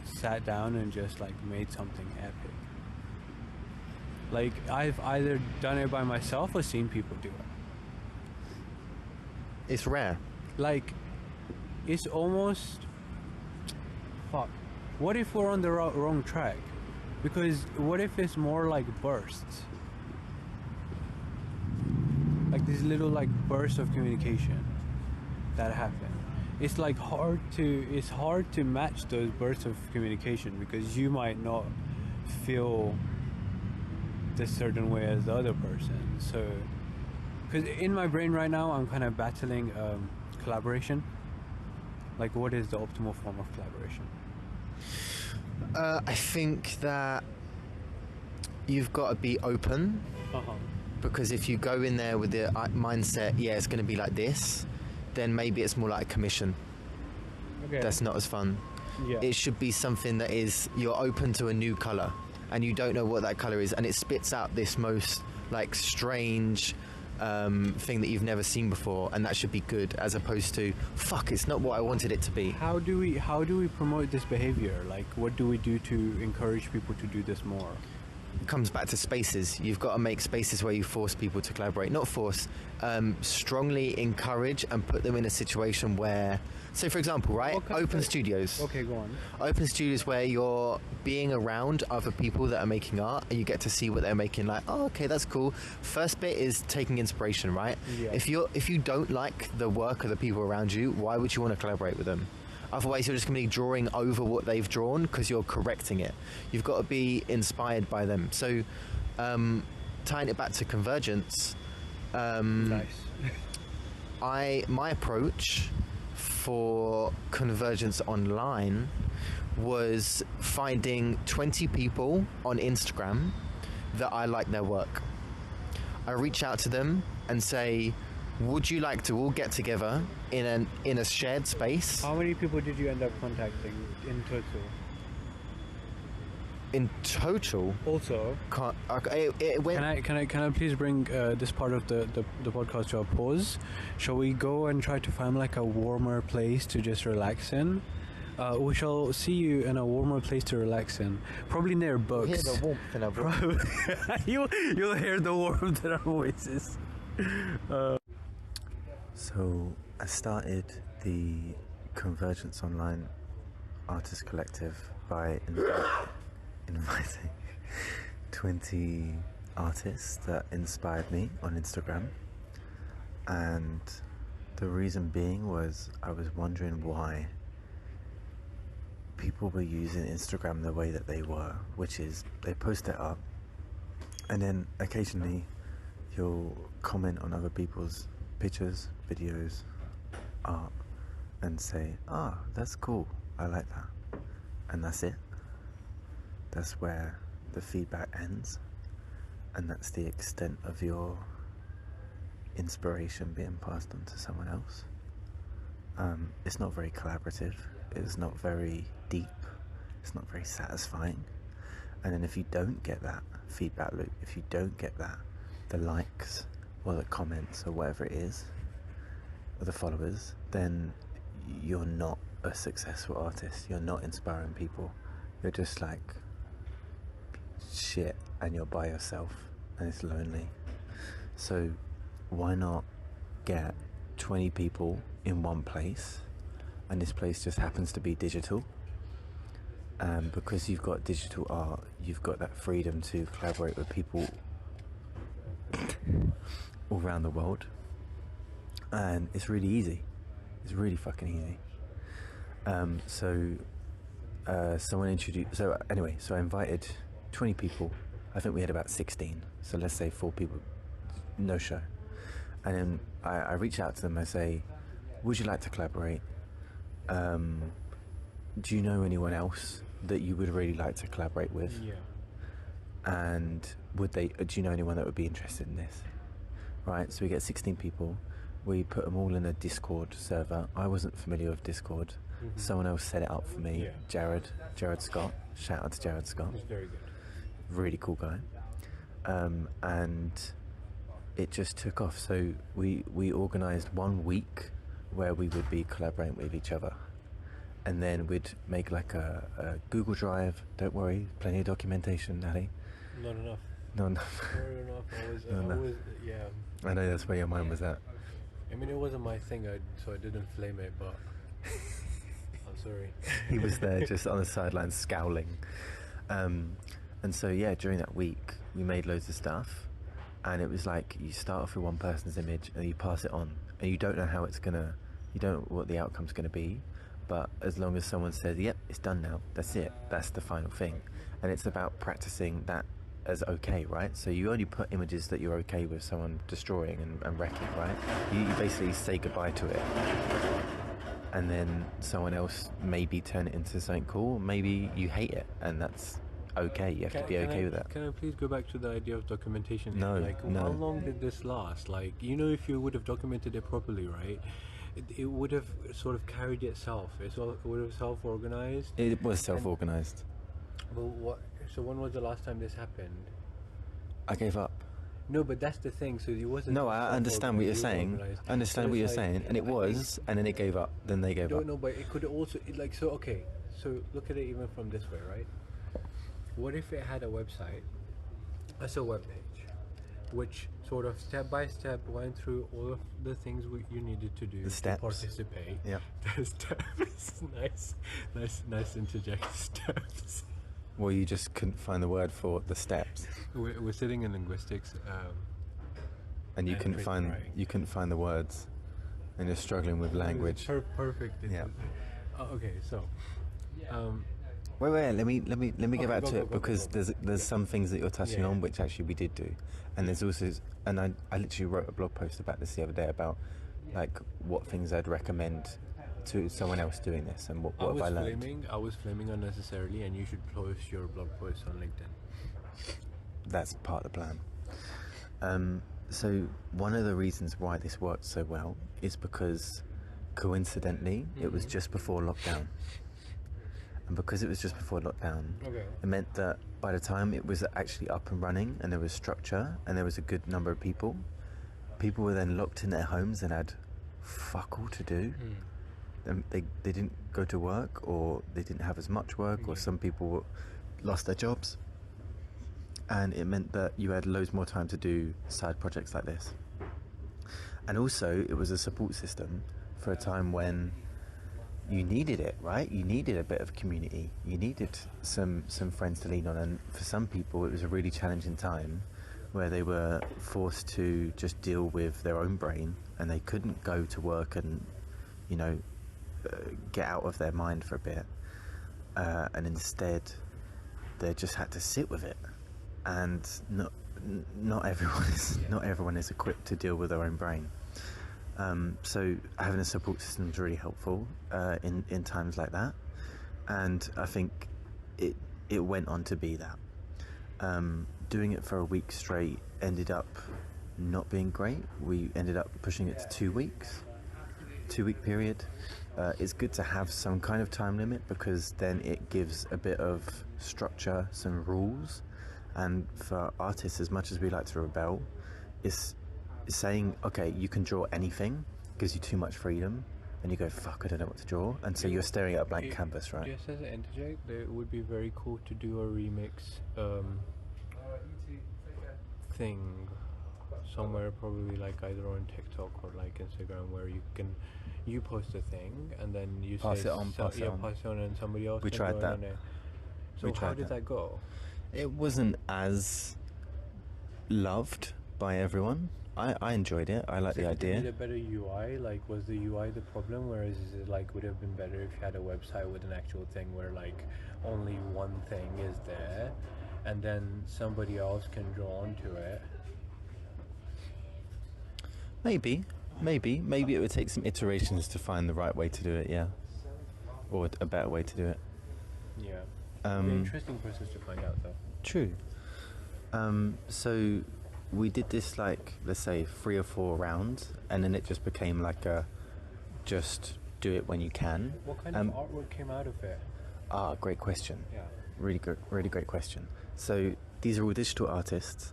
sat down and just like made something epic. Like I've either done it by myself or seen people do it. It's rare. Like it's almost fuck. What if we're on the wrong track? Because what if it's more like bursts? Like these little like bursts of communication that happen. It's like hard to match those bursts of communication because you might not feel this certain way as the other person. So, because in my brain right now, I'm kind of battling collaboration. Like, what is the optimal form of collaboration? I think that you've got to be open. Because if you go in there with the mindset, yeah, it's going to be like this, then maybe it's more like a commission. Okay. That's not as fun. Yeah. It should be something that is, you're open to a new color and you don't know what that color is, and it spits out this most like strange thing that you've never seen before, and that should be good, as opposed to fuck, it's not what I wanted it to be. How do we promote this behavior? Like, what do we do to encourage people to do this more? It comes back to spaces. You've got to make spaces where you force people to collaborate. Not force, strongly encourage and put them in a situation where, so for example, right, open studios. Okay, go on. Open studios where you're being around other people that are making art and you get to see what they're making, like, oh, okay, that's cool. First bit is taking inspiration, right? Yeah. If you don't like the work of the people around you, why would you want to collaborate with them? Otherwise, you're just going to be drawing over what they've drawn because you're correcting it. You've got to be inspired by them. So, tying it back to convergence, Nice. my approach for convergence online was finding 20 people on Instagram that I like their work. I reach out to them and say, would you like to all get together in a shared space? How many people did you end up contacting in total? In total? Also, it went. Can I please bring this part of the podcast to a pause? Shall we go and try to find like a warmer place to just relax in? We shall see you in a warmer place to relax in. Probably near books. Hear the warmth in our voice. You'll hear the warmth in our voices. So I started the Convergence Online Artist Collective by inviting 20 artists that inspired me on Instagram, and the reason being was I was wondering why people were using Instagram the way that they were, which is they post it up and then occasionally you'll comment on other people's pictures, videos, art, and say, that's cool, I like that, and that's it. That's where the feedback ends, and that's the extent of your inspiration being passed on to someone else. It's not very collaborative, it's not very deep, it's not very satisfying. And then if you don't get that feedback loop, if you don't get that, the likes or the comments or whatever it is, or the followers, then you're not a successful artist, you're not inspiring people, you're just like shit and you're by yourself and it's lonely. So why not get 20 people in one place, and this place just happens to be digital, and because you've got digital art, you've got that freedom to collaborate with people all around the world, and it's really easy. It's really fucking easy. Someone introduced. So I invited 20 people. I think we had about 16. So let's say 4 people no show, and then I reach out to them. I say, "Would you like to collaborate? do you know anyone else that you would really like to collaborate with? Yeah. And do you know anyone that would be interested in this? Right, so we get 16 people. We put them all in a Discord server. I wasn't familiar with Discord. Someone else set it up for me. Yeah. Jared Scott. Shout out to Jared Scott. It's very good. Really cool guy. And it just took off. So we organised 1 week where we would be collaborating with each other. And then we'd make like a Google Drive. Don't worry, plenty of documentation, Natty. Not enough. Not enough. Not enough. Yeah. I know that's where your mind was at. I mean, it wasn't my thing, so I didn't flame it, but I'm sorry. He was there just on the sidelines scowling. And so, yeah, during that week, we made loads of stuff. And it was like you start off with one person's image and you pass it on. And you don't know how you don't know what the outcome's going to be. But as long as someone says, yep, it's done now, that's it. That's the final thing. And it's about practicing that as okay, right? So you only put images that you're okay with someone destroying and wrecking, right? You basically say goodbye to it. And then someone else maybe turn it into something cool. Maybe you hate it, and that's okay. You have to be okay with that. Can I please go back to the idea of documentation? No, like, no. How long did this last? Like, you know, if you would have documented it properly, right? It would have sort of carried itself. It would have self-organized. It was self-organized. But so when was the last time this happened? I gave up. No, but that's the thing. So it wasn't. No, I understand what you're saying. I understand what you're saying, and it was, and then it gave up. Then they gave up. No, but it could also okay. So look at it even from this way, right? What if it had a website, as a web page, which sort of step by step went through all of the things you needed to do to participate. Yeah. The steps. nice interject. Steps. Well, you just couldn't find the word for the steps. We're sitting in linguistics, and you couldn't find the words, and you're struggling with language. Perfect. Yeah. Okay, so. Wait. Let me get back to it, because go. there's some things that you're touching on which actually we did do, and there's also, and I literally wrote a blog post about this the other day about like what things I'd recommend to someone else doing this, and what have I learned. I was flaming unnecessarily, and you should post your blog post on LinkedIn. That's part of the plan. So one of the reasons why this worked so well is because coincidentally it was just before lockdown. And because it was just before lockdown, it meant that by the time it was actually up and running and there was structure and there was a good number of people were then locked in their homes and had fuck all to do. They didn't go to work, or they didn't have as much work, or some people lost their jobs. And it meant that you had loads more time to do side projects like this. And also, it was a support system for a time when you needed it, right? You needed a bit of community. You needed some friends to lean on. And for some people, it was a really challenging time where they were forced to just deal with their own brain, and they couldn't go to work and, you know, get out of their mind for a bit. And instead, they just had to sit with it. And not everyone is equipped to deal with their own brain. So having a support system is really helpful in times like that, and I think it went on to be that. Doing it for a week straight ended up not being great. We ended up pushing it to 2 weeks, 2-week period. It's good to have some kind of time limit, because then it gives a bit of structure, some rules. And for artists, as much as we like to rebel, it's saying, okay, you can draw anything, gives you too much freedom, and you go, fuck, I don't know what to draw, and so you're staring at a blank canvas, right? Just as an interject, it would be very cool to do a remix thing somewhere, probably like either on TikTok or like Instagram, where you post a thing and then you pass it on, and somebody else we can tried that on it. So how did that go? It wasn't as loved by everyone. I enjoyed it. I like the idea. Did it a better UI? Like, was the UI the problem? Whereas is it like, would it have been better if you had a website with an actual thing where like only one thing is there, and then somebody else can draw onto it? Maybe it would take some iterations to find the right way to do it. Yeah. or a better way to do it. Yeah. An interesting process to find out, though. True. So we did this, like, let's say 3 or 4 rounds, and then it just became like a just do it when you can. What kind of artwork came out of it? Great question. Yeah. Really great question. So these are all digital artists,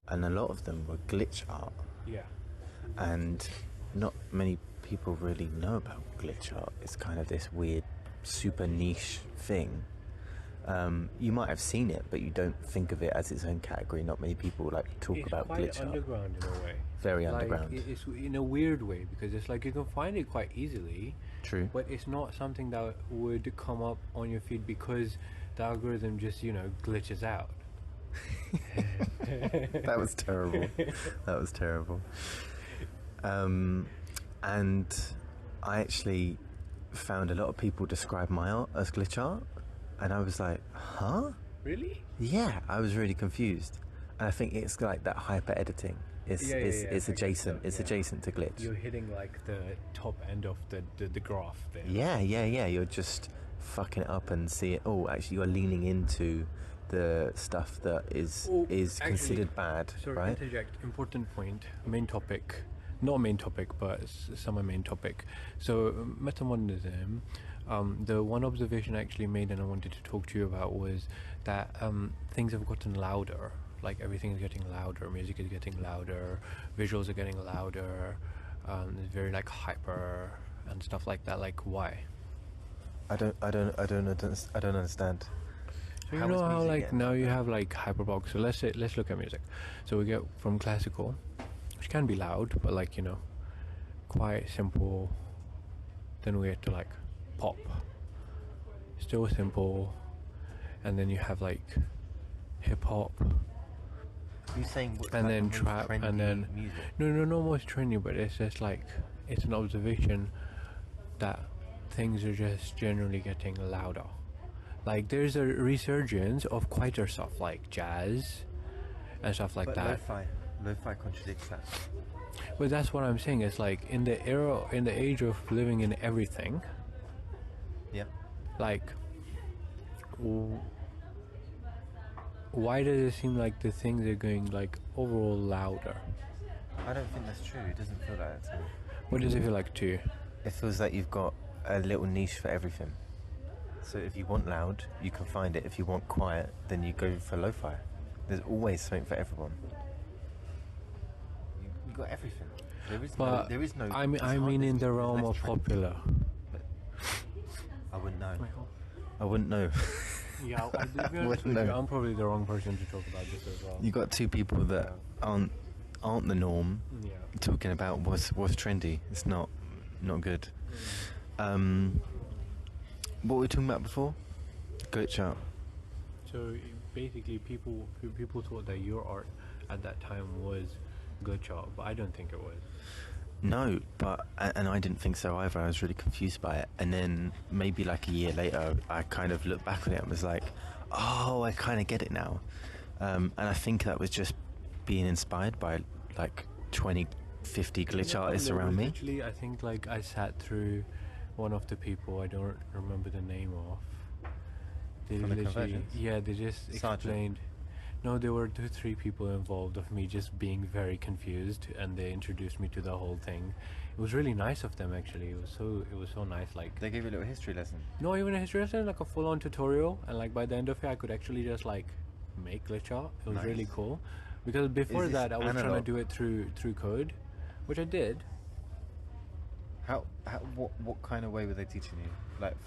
and a lot of them were glitch art. Yeah. And not many people really know about glitch art. It's kind of this weird, super niche thing. You might have seen it, but you don't think of it as its own category. Not many people talk about glitch art. It's quite underground in a way. Very underground. It's in a weird way, because it's like you can find it quite easily. True. But it's not something that would come up on your feed because the algorithm just, glitches out. That was terrible. That was terrible. And I actually found a lot of people describe my art as glitch art, and I was like, huh? Really? Yeah, I was really confused. And I think it's like that hyper editing. It's adjacent. It's adjacent to glitch. You're hitting like the top end of the graph there. Yeah. You're just fucking it up and see it. Oh, actually, you're leaning into the stuff that is considered bad, sorry, right? Interject. Important point. Main topic. Not main topic, but semi-main topic. So, Meta-Modernism, the one observation I actually made and I wanted to talk to you about was that things have gotten louder. Like, everything is getting louder, music is getting louder, visuals are getting louder, it's very, hyper and stuff like that. Like, why? I don't understand. So you know how, now you have, hyperblocks. So let's look at music. So we get from classical, which can be loud, but quite simple. Then we get to pop, still simple, and then you have hip hop, You're saying and then trap, and then music? no most trendy, but it's just it's an observation that things are just generally getting louder. There's a resurgence of quieter stuff like jazz and stuff like that. Lo-fi contradicts that. But that's what I'm saying. It's in the age of living in everything. Yeah. Why does it seem like the things are going overall louder? I don't think that's true. It doesn't feel like that to me. What does it feel like to you? It feels like you've got a little niche for everything. So if you want loud, you can find it. If you want quiet, then you go for lo-fi. There's always something for everyone. You got everything. There is no. I mean in the realm of popular. I wouldn't know. I wouldn't know. Yeah, to be honest with you, I'm probably the wrong person to talk about this as well. You got two people that aren't the norm. Yeah. Talking about what's trendy. It's not good. What were we talking about before? Glitch art. So basically, people thought that your art at that time was glitch art, but I don't think it was. No, and I didn't think so either. I was really confused by it. And then maybe a year later, I kind of looked back on it and was like, oh, I kind of get it now. And I think that was just being inspired by 20, 50 glitch artists around me. Actually, I think I sat through one of the people I don't remember the name of. They From the Convergence? Yeah, they just explained. No, there were 2-3 people involved of me just being very confused, and they introduced me to the whole thing. It was really nice of them, actually. It was so nice. They gave you a little history lesson. No, even a history lesson, a full-on tutorial, and by the end of it, I could actually just make glitch art. It was really cool, because before that, I was trying to do it through code, which I did. What kind of way were they teaching you?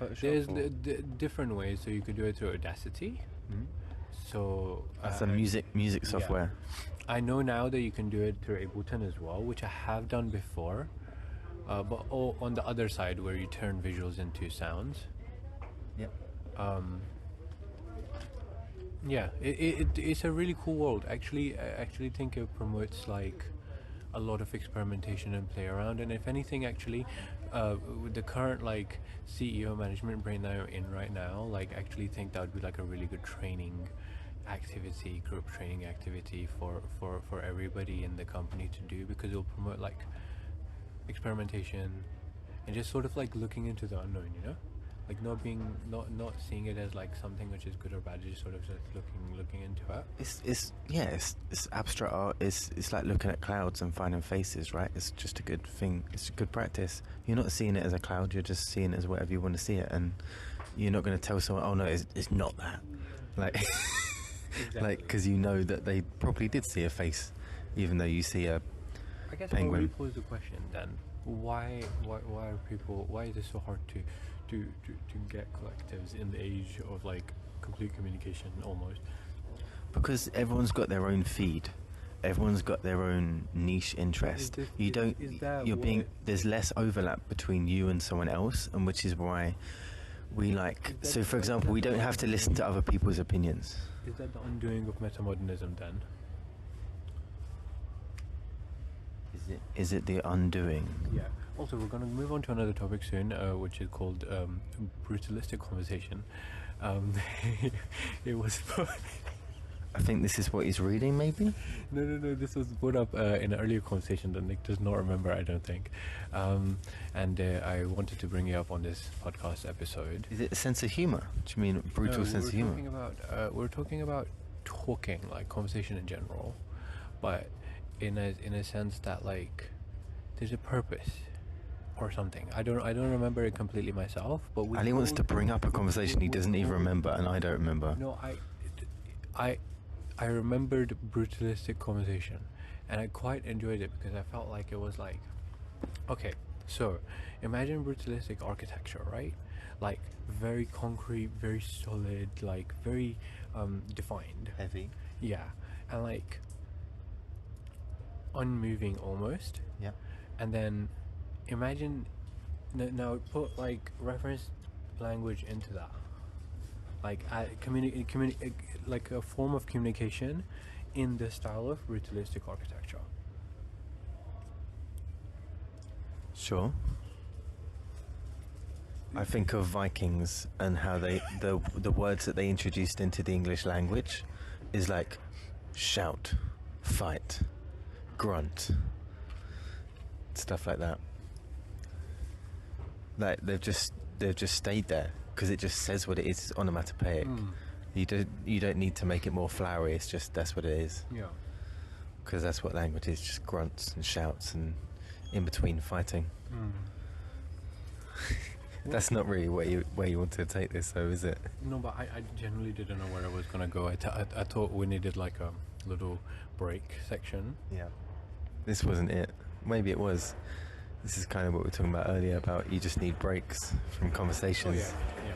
Photoshop? There's different ways. So you could do it through Audacity. Mm-hmm. So that's a music software. Yeah. I know now that you can do it through Ableton as well, which I have done before. But on the other side, where you turn visuals into sounds. Yep. Yeah, it's a really cool world. Actually, I actually think it promotes a lot of experimentation and play around. And if anything, actually, with the current CEO management brain that I'm in right now, actually think that would be a really good training activity, group training activity for everybody in the company to do, because it'll promote experimentation and just sort of looking into the unknown, like not seeing it as like something which is good or bad, just sort of just looking into it. It's abstract art. It's like looking at clouds and finding faces, right? It's just a good thing. It's a good practice. You're not seeing it as a cloud. You're just seeing it as whatever you want to see it, and you're not going to tell someone, oh no, it's not that. Like, Exactly. like because you know that they probably did see a face, even though you see a I guess penguin. I'll repose the question then. Why are people? Why is it so hard to get collectives in the age of like complete communication almost? Because everyone's got their own feed. Everyone's got their own niche interest. You don't. Is that You're being. what- There's less overlap between you and someone else, and which is why we like. Is So, that- for example, we don't have to listen to other people's opinions. Is that the undoing of Meta-Modernism then? Is it the undoing? Yeah. Also, we're going to move on to another topic soon, which is called brutalistic conversation. It was. I think this is what he's reading, maybe. No. This was brought up in an earlier conversation that Nick does not remember, I don't think. And I wanted to bring it up on this podcast episode. Is it a sense of humor? Do you mean brutal sense of humor? We're talking about talking, like conversation in general, but in a sense that like there's a purpose or something. I don't remember it completely myself, but Ali wants to bring up a conversation he doesn't even remember, and I don't remember. No, I remembered brutalistic conversation, and I quite enjoyed it because I felt like it was like, okay, so imagine brutalistic architecture, right? Like very concrete, very solid, like very defined. Heavy. Yeah, and like unmoving almost. Yeah. And then imagine now put like reference language into that, like like a form of communication in the style of brutalistic architecture. Sure. I think of Vikings and how the words that they introduced into the English language is like shout, fight, grunt, stuff like that. Like they've just stayed there because it just says what it is. It's onomatopoeic. You don't need to make it more flowery. It's just that's what it is. Yeah. Because that's what language is, just grunts and shouts and in between fighting. That's not really where you want to take this, though, is it? No, but I genuinely didn't know where I was gonna go. I thought we needed like a little break section. Yeah. This wasn't it. Maybe it was. This is kind of what we were talking about earlier, about you just need breaks from conversations. Oh yeah.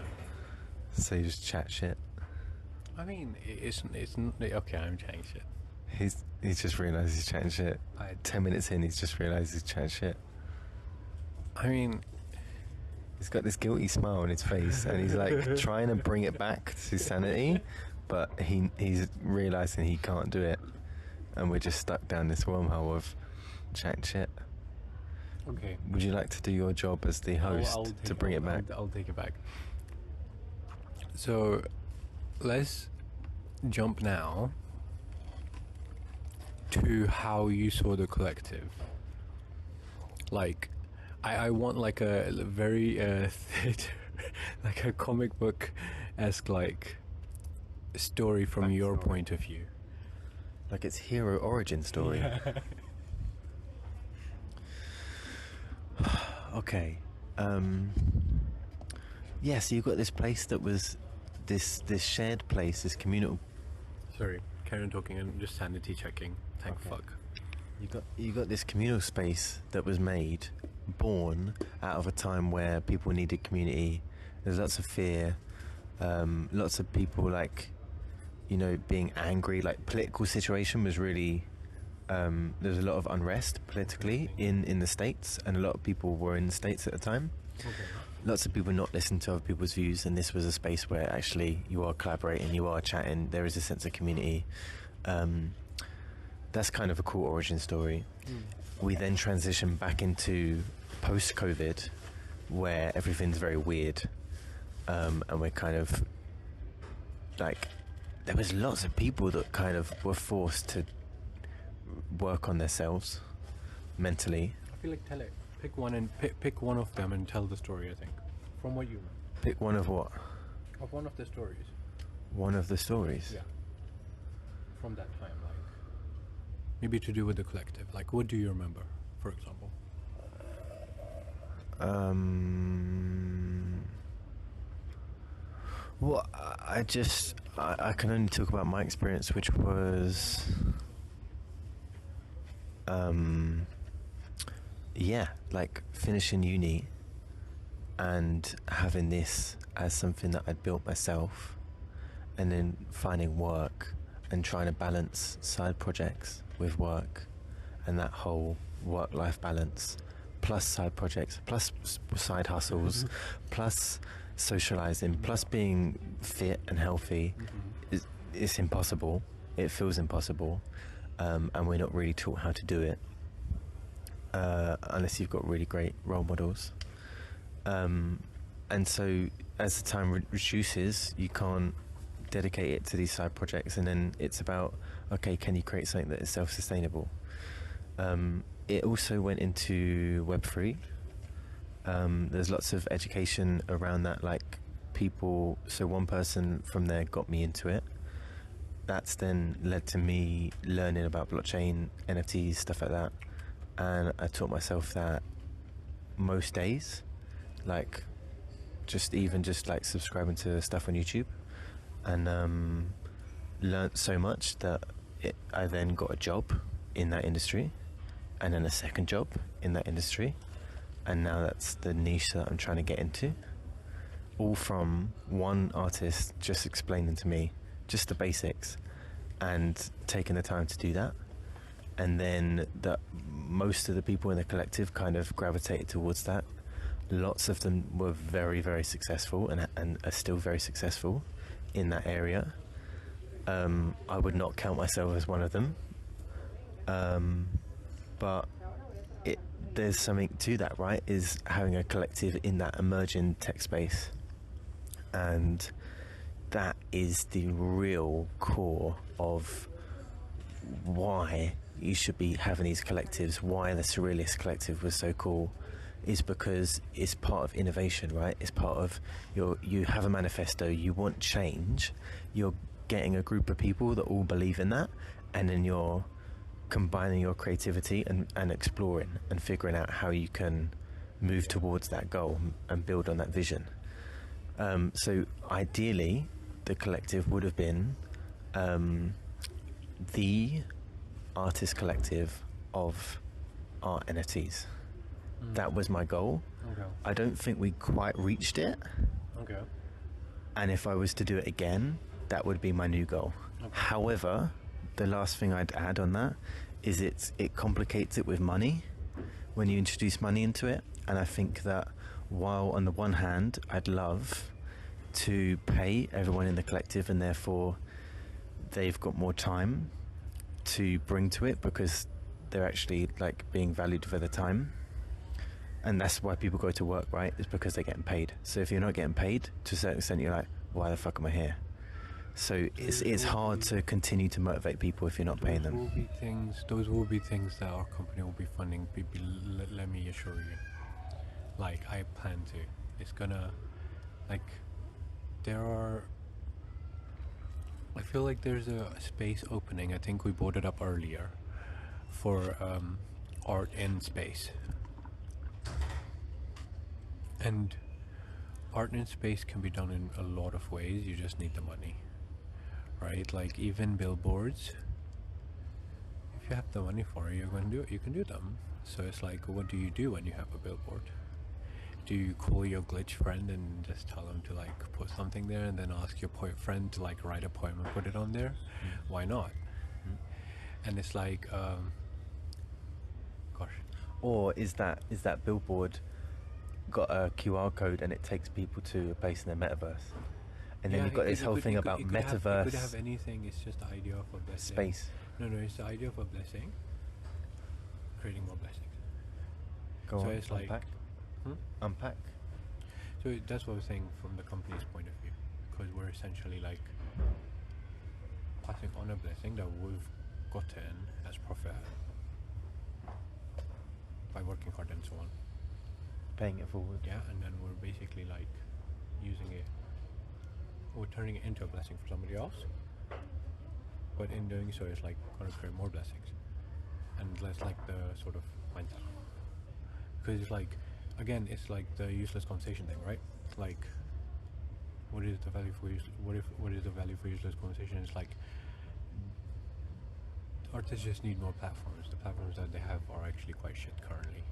So you just chat shit. I mean, it's okay. I'm chatting shit. He's just realised he's chatting shit. 10 minutes in, he's just realised he's chatting shit. I mean, he's got this guilty smile on his face, and he's like trying to bring it back to sanity, but he's realising he can't do it, and we're just stuck down this wormhole of chatting shit. okay. Would you like to do your job as the host to bring it back? I'll take it back. So, let's jump now to how you saw the collective. Like, I want like a very theater, like a comic book-esque like story from your point of view. Like it's hero origin story. Yeah. Okay. Yeah, so you've got this place that was this shared place, this communal. Sorry, carry on talking and just sanity checking. Thank Okay. fuck. You got this communal space that was made, born out of a time where people needed community. There's lots of fear, lots of people like, being angry. Like political situation was really, there was a lot of unrest politically in the States, and a lot of people were in the States at the time. Okay. Lots of people not listening to other people's views, and this was a space where actually you are collaborating, you are chatting, there is a sense of community. That's kind of a cool origin story. We then transition back into post-COVID, where everything's very weird, and we're kind of like, there was lots of people that kind of were forced to work on themselves mentally. I feel like tell it. Pick one and pick one of them and tell the story. I think, from what you Pick one of what? Of one of the stories. One of the stories. Yeah. From that time, like maybe to do with the collective. Like, what do you remember, for example? Well, I can only talk about my experience, which was, yeah, like finishing uni and having this as something that I'd built myself, and then finding work and trying to balance side projects with work, and that whole work-life balance, plus side projects, plus side hustles, plus socializing, plus being fit and healthy. It's impossible. It feels impossible, and we're not really taught how to do it unless you've got really great role models. And so as the time reduces, you can't dedicate it to these side projects, and then it's about, okay, can you create something that is self-sustainable? It also went into Web3. There's lots of education around that, like people, so one person from there got me into it. That's then led to me learning about blockchain, NFTs, stuff like that, and I taught myself that most days, like just like subscribing to stuff on YouTube, and learnt so much that I then got a job in that industry, and then a second job in that industry, and now that's the niche that I'm trying to get into, all from one artist just explaining to me just the basics and taking the time to do that. And then that most of the people in the collective kind of gravitated towards that. Lots of them were very, very successful and are still very successful in that area. I would not count myself as one of them, but there's something to that, right? Is having a collective in that emerging tech space, and that is the real core of why you should be having these collectives. Why the Surrealist Collective was so cool is because it's part of innovation, right? It's part of you have a manifesto, you want change, you're getting a group of people that all believe in that, and then you're combining your creativity and exploring and figuring out how you can move towards that goal and build on that vision. So ideally, the collective would have been the artist collective of art NFTs. That was my goal. Okay. I don't think we quite reached it. Okay. And if I was to do it again, that would be my new goal. Okay. However, the last thing I'd add on that is it complicates it with money when you introduce money into it. And I think that while on the one hand I'd love to pay everyone in the collective, and therefore they've got more time to bring to it because they're actually like being valued for their time. And that's why people go to work, right? It's because they're getting paid. So if you're not getting paid, to a certain extent, you're like, why the fuck am I here? So it's hard to continue to motivate people if you're not paying them. Those will be things that our company will be funding. Let me assure you. Like, I plan to. It's gonna, like, I feel like there's a space opening. I think we brought it up earlier for art in space. And art in space can be done in a lot of ways. You just need the money, right? Like even billboards, if you have the money for it, you're going to do it. You can do them. So it's like, what do you do when you have a billboard? Do you call your glitch friend and just tell them to like put something there, and then ask your friend to like write a poem and put it on there? Why not? And it's like, gosh. Or is that billboard got a QR code and it takes people to a place in the metaverse? And then you've got this whole thing about metaverse. It could have anything. It's just the idea of a blessing. Space. No, it's the idea of a blessing. Creating more blessings. Go so on, it's like, unpack. Unpack. So that's what I was saying from the company's point of view, because we're essentially like passing on a blessing that we've gotten as profit by working hard and so on. Paying it forward. Yeah, and then we're basically like using it or turning it into a blessing for somebody else. But in doing so, it's like going to create more blessings, and that's like the sort of mindset. Because it's like, again, it's like the useless conversation thing, right? It's like, what is the value for what is the value for useless conversation? It's like artists just need more platforms. The platforms that they have are actually quite shit currently,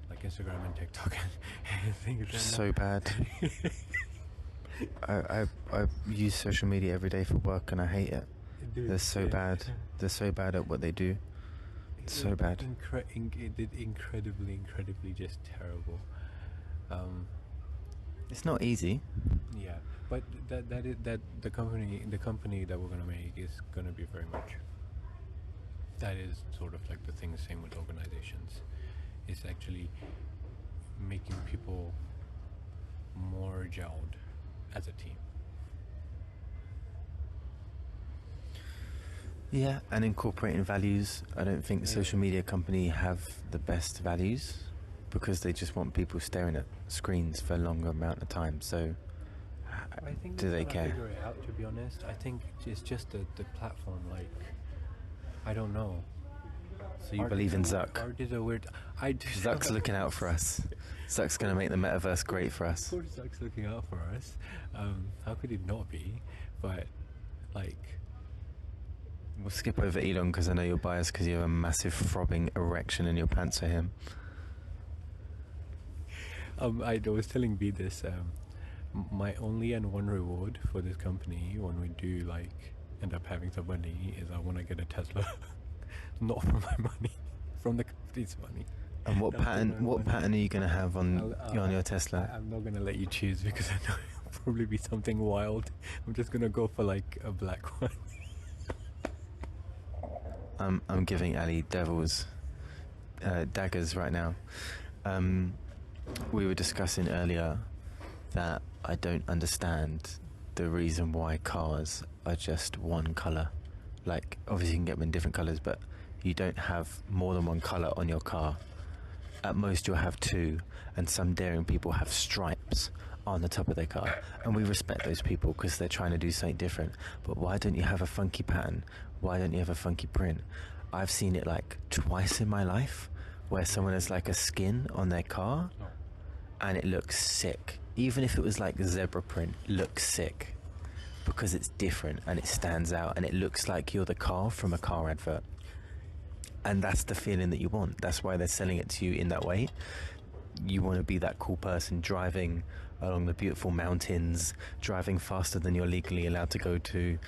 like Instagram and TikTok and things. So bad. I use social media every day for work and I hate it. Dude, They're so bad. They're so bad at what they do. It's so bad. Incredibly just terrible. It's not easy. Yeah, but that the company that we're gonna make is gonna be very much. That is sort of like the thing. Same with organizations. It's actually making people more gelled as a team. Yeah, and incorporating values. I don't think the social media company have the best values because they just want people staring at screens for a longer amount of time. So, I think do they care? Figure it out, to be honest. I think it's just the platform. Like, I don't know. So you believe in Zuck? Art is a weird. I do. Zuck's looking out for us. Zuck's going to make the metaverse great for us. Of course, Zuck's looking out for us. How could he not be? But like. We'll skip over Elon because I know you're biased because you have a massive throbbing erection in your pants for him. I was telling B this. My only and one reward for this company when we do like end up having some money is I want to get a Tesla, not from my money, from the company's money. And what pattern? What pattern are you going to have on your Tesla? I'm not going to let you choose because I know it'll probably be something wild. I'm just going to go for like a black one. I'm giving Ali devil's daggers right now. We were discussing earlier that I don't understand the reason why cars are just one colour. Like, obviously you can get them in different colours, but you don't have more than one colour on your car. At most you'll have two, and some daring people have stripes on the top of their car. And we respect those people because they're trying to do something different. But why don't you have a funky pattern? Why don't you have a funky print? I've seen it like twice in my life where someone has like a skin on their car and it looks sick. Even if it was like zebra print, looks sick because it's different and it stands out and it looks like you're the car from a car advert. And that's the feeling that you want. That's why they're selling it to you in that way. You want to be that cool person driving along the beautiful mountains, driving faster than you're legally allowed to go to,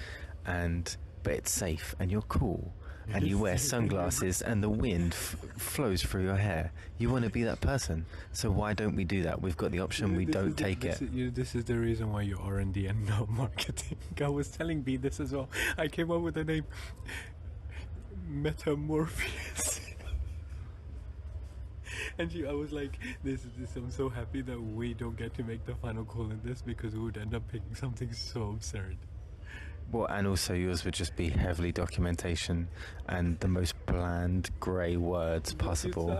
but it's safe and you're cool and you wear sunglasses and the wind flows through your hair. You want to be that person. So why don't we do that? We've got the option. We don't take it. This is the reason why you're R&D and not marketing. I was telling B this as well. I came up with the name Metamorpheus. And I was like, this. I'm so happy that we don't get to make the final call in this because we would end up picking something so absurd. Well, and also yours would just be heavily documentation and the most bland grey words possible.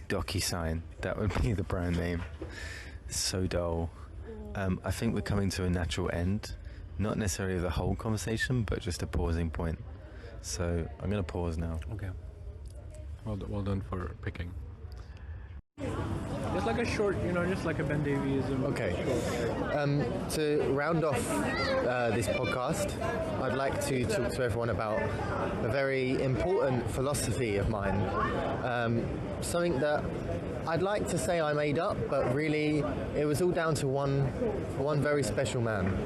DocuSign. That would be the brand name. So dull. I think we're coming to a natural end. Not necessarily of the whole conversation, but just a pausing point. So I'm going to pause now. Okay. Well done for picking. Just like a short, just like a Ben Daviesism. Okay. To round off this podcast, I'd like to talk to everyone about a very important philosophy of mine. Something that I'd like to say I made up, but really it was all down to one very special man.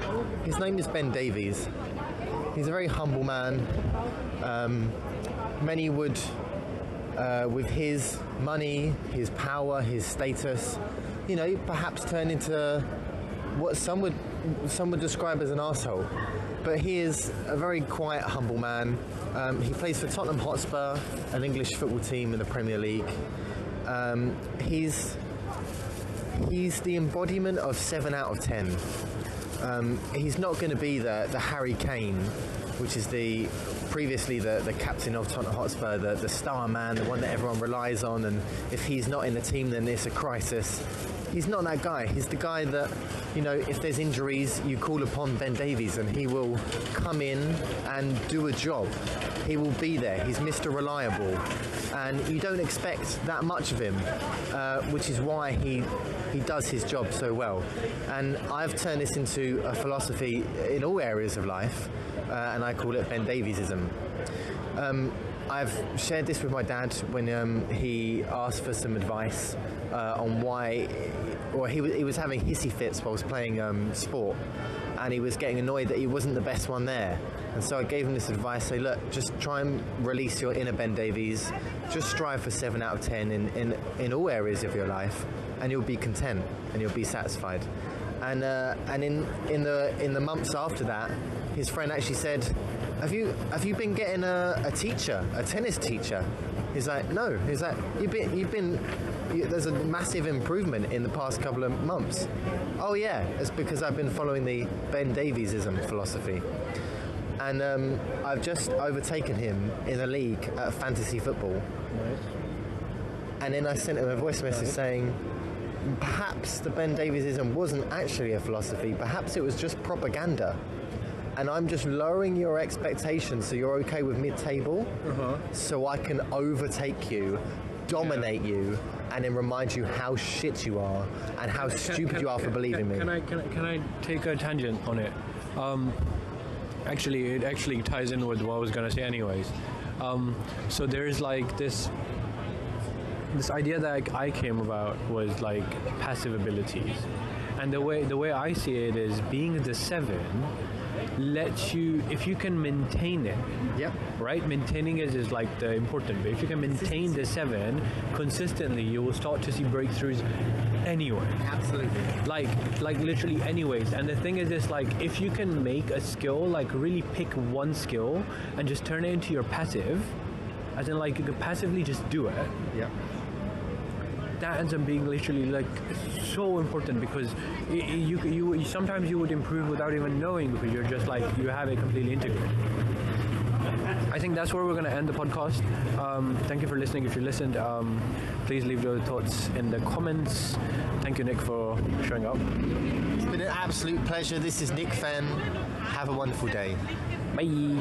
His name is Ben Davies. He's a very humble man. Many would, with his money, his power, his status, perhaps turn into what some would describe as an arsehole. But he is a very quiet, humble man. He plays for Tottenham Hotspur, an English football team in the Premier League. He's the embodiment of 7 out of 10. He's not going to be the Harry Kane, which is previously the captain of Tottenham Hotspur, the star man, the one that everyone relies on, and if he's not in the team then it's a crisis. he's not that guy. He's the guy that, you know, if there's injuries, you call upon Ben Davies and he will come in and do a job. He will be there. He's Mr. Reliable. And you don't expect that much of him, which is why he does his job so well. And I've turned this into a philosophy in all areas of life, and I call it Ben Daviesism. I've shared this with my dad when he asked for some advice on why, or he was having hissy fits whilst playing sport, and he was getting annoyed that he wasn't the best one there. And so I gave him this advice, say, look, just try and release your inner Ben Davies, just strive for 7 out of 10 in all areas of your life, and you'll be content and you'll be satisfied. And in the months after that, his friend actually said, have you been getting a teacher, a tennis teacher? He's like, no. He's like, there's a massive improvement in the past couple of months. Oh yeah, it's because I've been following the Ben Daviesism philosophy. And I've just overtaken him in a league at fantasy football. Nice. And then I sent him a voice message saying, perhaps the Ben Daviesism wasn't actually a philosophy, perhaps it was just propaganda. And I'm just lowering your expectations so you're okay with mid-table, so I can overtake you, dominate you, and then remind you how shit you are and how stupid you are for believing me. Can I take a tangent on it? Actually, it actually ties in with what I was going to say anyways. So there's like this idea that I came about was like passive abilities. And the way I see it is being the 7 lets you, if you can maintain it, right? Maintaining it is like the important bit. If you can maintain the 7 consistently, you will start to see breakthroughs anyway. Absolutely. Like literally anyways. And the thing is this, like, if you can make a skill, like really pick one skill and just turn it into your passive, as in like you can passively just do it. Yeah. That ends up being literally like so important, because you sometimes you would improve without even knowing, because you're just like, you have it completely integrated. I think that's where we're going to end the podcast. Thank you for listening. If you listened, please leave your thoughts in the comments. Thank you, Nick, for showing up. It's been an absolute pleasure. This is Nick Fenn. Have a wonderful day. Bye.